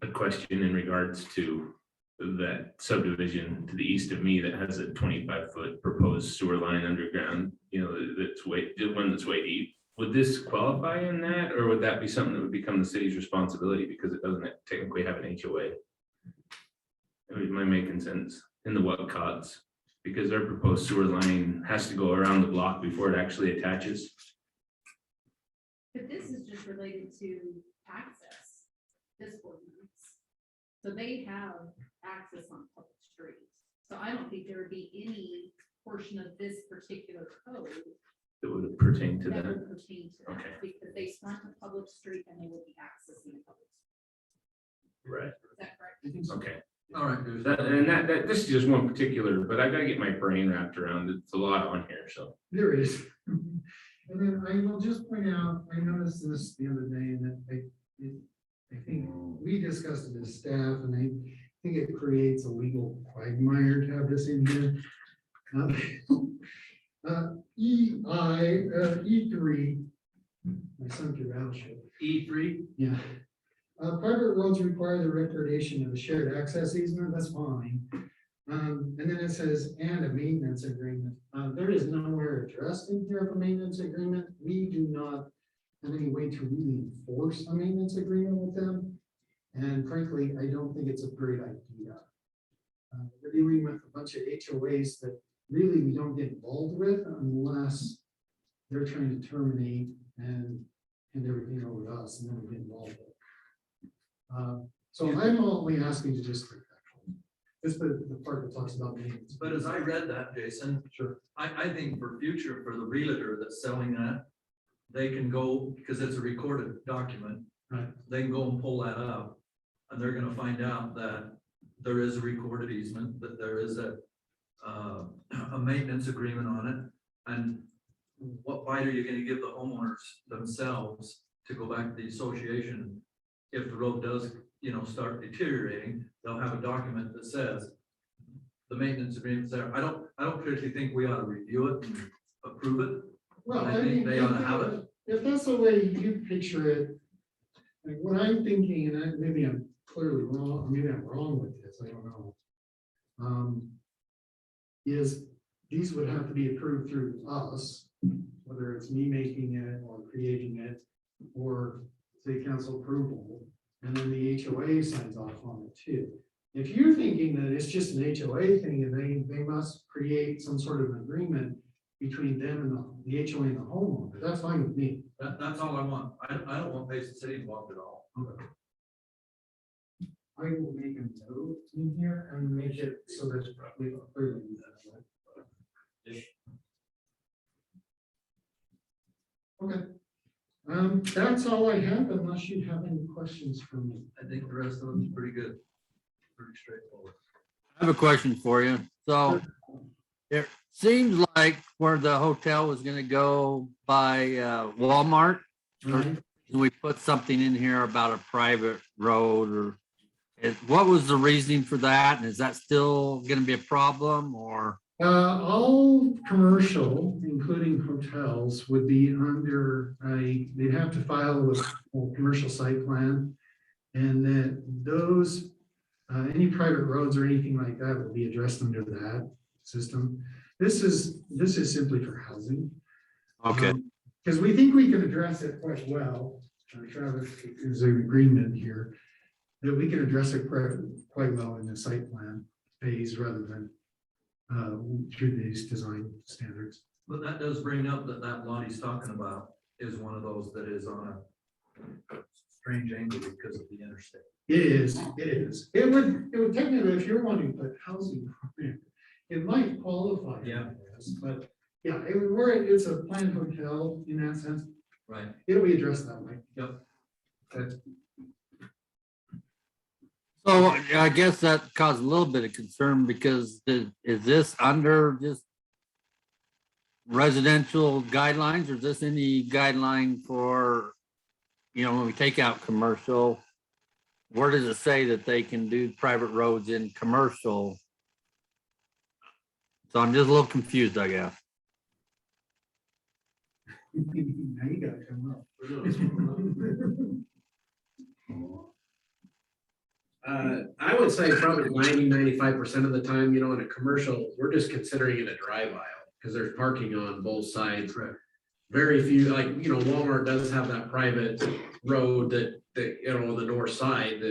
a question in regards to that subdivision to the east of me that has a 25-foot proposed sewer line underground, you know, that's one that's way deep. Would this qualify in that, or would that be something that would become the city's responsibility because it doesn't technically have an HOA? Am I making sense in the Whatcots? Because their proposed sewer line has to go around the block before it actually attaches. But this is just related to access, this ordinance. So they have access on public streets. So I don't think there would be any portion of this particular code That would pertain to that that. would pertain to that, Okay. because they front a public street and they would be accessing a public. Right. Is that correct? I think so. Okay. All right. there's- That, this is just one particular, but I gotta get my brain wrapped around it. It's a lot on here, so. There is. And then I will just point out, I noticed this the other day, and that I think we discussed it as staff, and I think it creates a legal quagmire to have this in here. E3, my son could battleship. E3, Yeah. Private roads require the recordation of a shared access easement, that's fine. And then it says, and a maintenance agreement. There is nowhere addressed in here of a maintenance agreement. We do not have any way to really enforce a maintenance agreement with them. And frankly, I don't think it's a great idea. We're dealing with a bunch of HOAs that really we don't get involved with unless they're trying to terminate and everything over to us, and then we get involved with. So I'm only asking to just the part that talks about maintenance. but as I read that, Jason, Sure. I think for future, for the realtor that's selling that, they can go, because it's a recorded document. Right. They can go and pull that up, and they're gonna find out that there is a recorded easement, that there is a maintenance agreement on it. And what bite are you gonna give the homeowners themselves to go back to the association? If the road does, start deteriorating, they'll have a document that says the maintenance agreement's there. I don't particularly think we ought to review it and approve it. Well, I think they ought to have it. If that's the way you picture it, like what I'm thinking, and maybe I'm clearly wrong, maybe I'm wrong with this, I don't know. Is these would have to be approved through us, whether it's me making it or creating it, or city council approval, and then the HOA signs off on it too. If you're thinking that it's just an HOA thing and they must create some sort of agreement between them and the HOA and the homeowner, that's fine with me. That's all I want. I don't want Payson City involved at all. I will make a note in here and make it so that it's probably clearly that. Okay. That's all I have unless you have any questions for me. I think the rest of them is pretty good. Pretty straightforward. I have a question for you. So it seems like where the hotel was gonna go by Walmart, Right. we put something in here about a private road or what was the reasoning for that? And is that still gonna be a problem or? All commercial, including hotels, would be under they'd have to file with a commercial site plan. And that those, any private roads or anything like that will be addressed under that system. This is simply for housing. Okay. Because we think we can address it quite well. Travis, there's an agreement here that we can address it quite well in the site plan phase rather than through these design standards. But that does bring up that lot he's talking about is one of those that is on a strange angle because of the interstate. It is. It would technically, if you're wanting to put housing, it might qualify. Yeah. But yeah, it's a planned hotel in that sense. Right. It'll be addressed that way. Yep. So I guess that caused a little bit of concern because is this under just residential guidelines or is this any guideline for, when we take out commercial, where does it say that they can do private roads in commercial? So I'm just a little confused, I guess. Now you gotta come up. I would say probably 95% of the time, in a commercial, we're just considering it a drive aisle because there's parking on both sides. Correct. Very few, like, Walmart does have that private road that, on the north side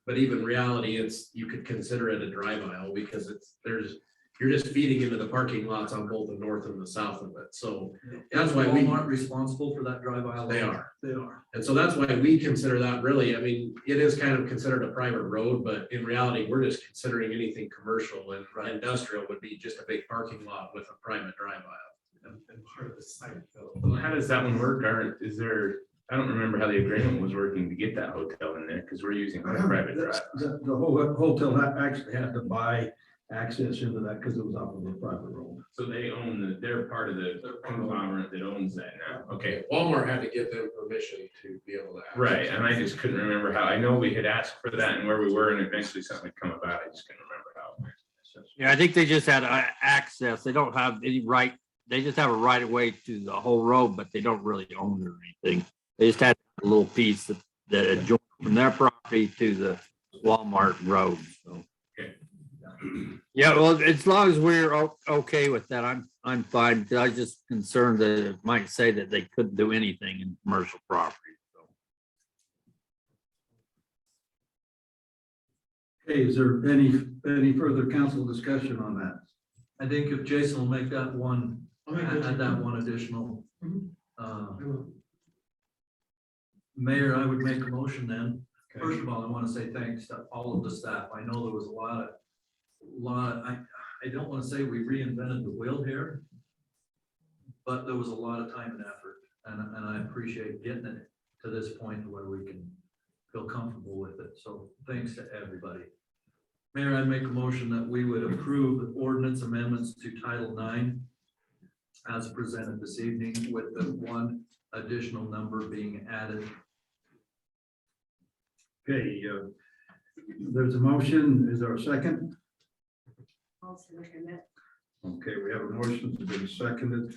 but even reality, you could consider it a drive aisle because you're just feeding into the parking lots on both the north and the south of it. So that's why we aren't responsible for that drive aisle. They are. They are. And so that's why we consider that really, it is kind of considered a private road, but in reality, we're just considering anything commercial and industrial would be just a big parking lot with a private drive aisle. And part of the site though. How does that one work? Is there I don't remember how the agreement was working to get that hotel in there, because we're using our private drive. The whole hotel actually had to buy access into that because it was off of a private road. So they own they're part of the conglomerate that owns that now. Okay. Walmart had to get them permission to be able to. access Right, it. and I just couldn't remember how, I know we had asked for that and where we were, and eventually something had come about, I just couldn't remember how. Yeah, I think they just had access. They don't have any right, they just have a right of way to the whole road, but they don't really own it or anything. They just had a little piece that adjoined from their property to the Walmart road, so. Okay. Yeah, well, as long as we're okay with that, I'm fine. I was just concerned that it might say that they couldn't do anything in commercial property, so. Okay, is there any further council discussion on that? I think if Jason will make that one, I'll make add that one additional. Mhm. uh, I will. Mayor, I would make a motion then. Okay. First of all, I want to say thanks to all of the staff. I know there was a lot, I don't want to say we reinvented the wheel here, but there was a lot of time and effort, and I appreciate getting it to this point where we can feel comfortable with it. So thanks to everybody. Mayor, I'd make a motion that we would approve the ordinance amendments to Title IX as presented this evening, with the one additional number being added. Okay, there's a motion. Is there a second? I'll second it. Okay, we have a motion to be seconded.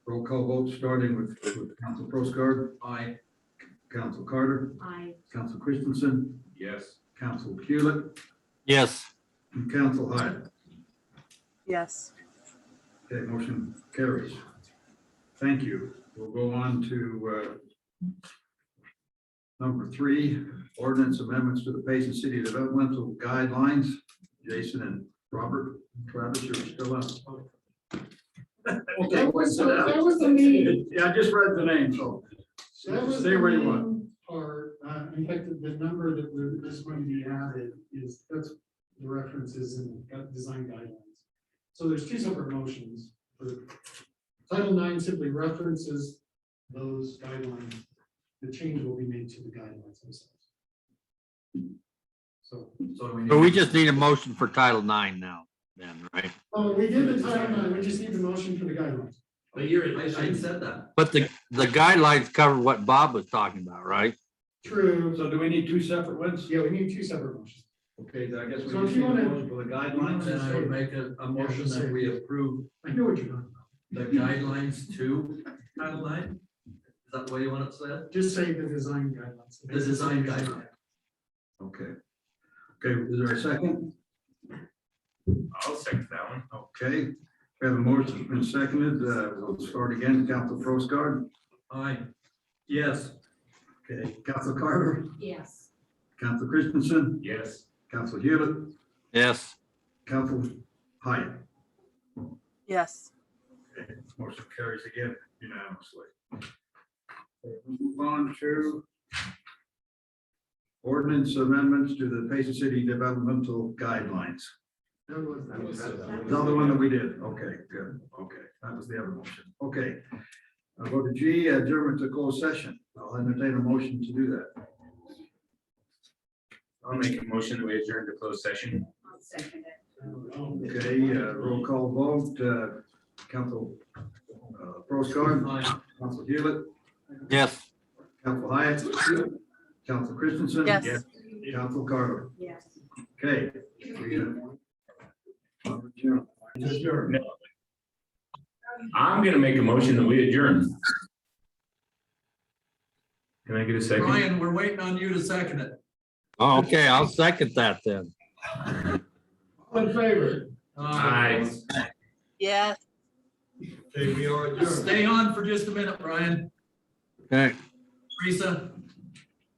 Roll call vote starting with Council Prosgaard. Aye. Council Carter. Aye. Council Christensen. Yes. Council Hewlett. Yes. And Council Hyde. Yes. Okay, motion carries. Thank you. We'll go on to number 3, ordinance amendments to the Payson City Developmental Guidelines. Jason and Robert, Travis, you're still up. Okay, That was the main, yeah, I just read the name, so that was stay the where you want. main part. In fact, the number that is going to be added is, that's the references in design guidelines. So there's 2 separate motions. For Title IX simply references those guidelines. The change will be made to the guidelines themselves. So So we just need a motion for Title IX now, then, right? oh, we did the Title IX, we just need the motion for the guidelines. But I said that. But the guidelines cover what Bob was talking about, right? True. So do we need 2 separate ones? Yeah, we need 2 separate motions. Okay, I guess we So need if you a wanna- motion for the guidelines. Then I would make a motion that we approve I know what you're talking about. the guidelines to Title IX. Is that the way you want it said? Just say the design guidelines. The design guideline. Okay. Okay, is there a second? I'll second that one. Okay, we have a motion been seconded. We'll start again. Council Prosgaard. Aye. Yes. Okay, Council Carter. Yes. Council Christensen. Yes. Council Hewlett. Yes. Council Hyde. Yes. Okay, motion carries again unanimously. Okay, we'll move on to ordinance amendments to the Payson City Developmental Guidelines. That was The other one that we did. Okay, good. Okay, that was the other motion. Okay. I'll go to G, adjournment to closed session. I'll entertain a motion to do that. I'll make a motion that we adjourn to closed session. I'll second it. Okay, roll call vote, Council Prosgaard. Council Hewlett. Yes. Council Hyatt. Council Christensen. Yes. Council Carter. Yes. Okay. Adjourn. I'm gonna make a motion that we adjourn. Can I get a second? Brian, we're waiting on you to second it. Oh, okay, I'll second that then. all in favor. Aye. Yes. Okay, we are adjourned. Stay on for just a minute, Brian. Okay. Teresa,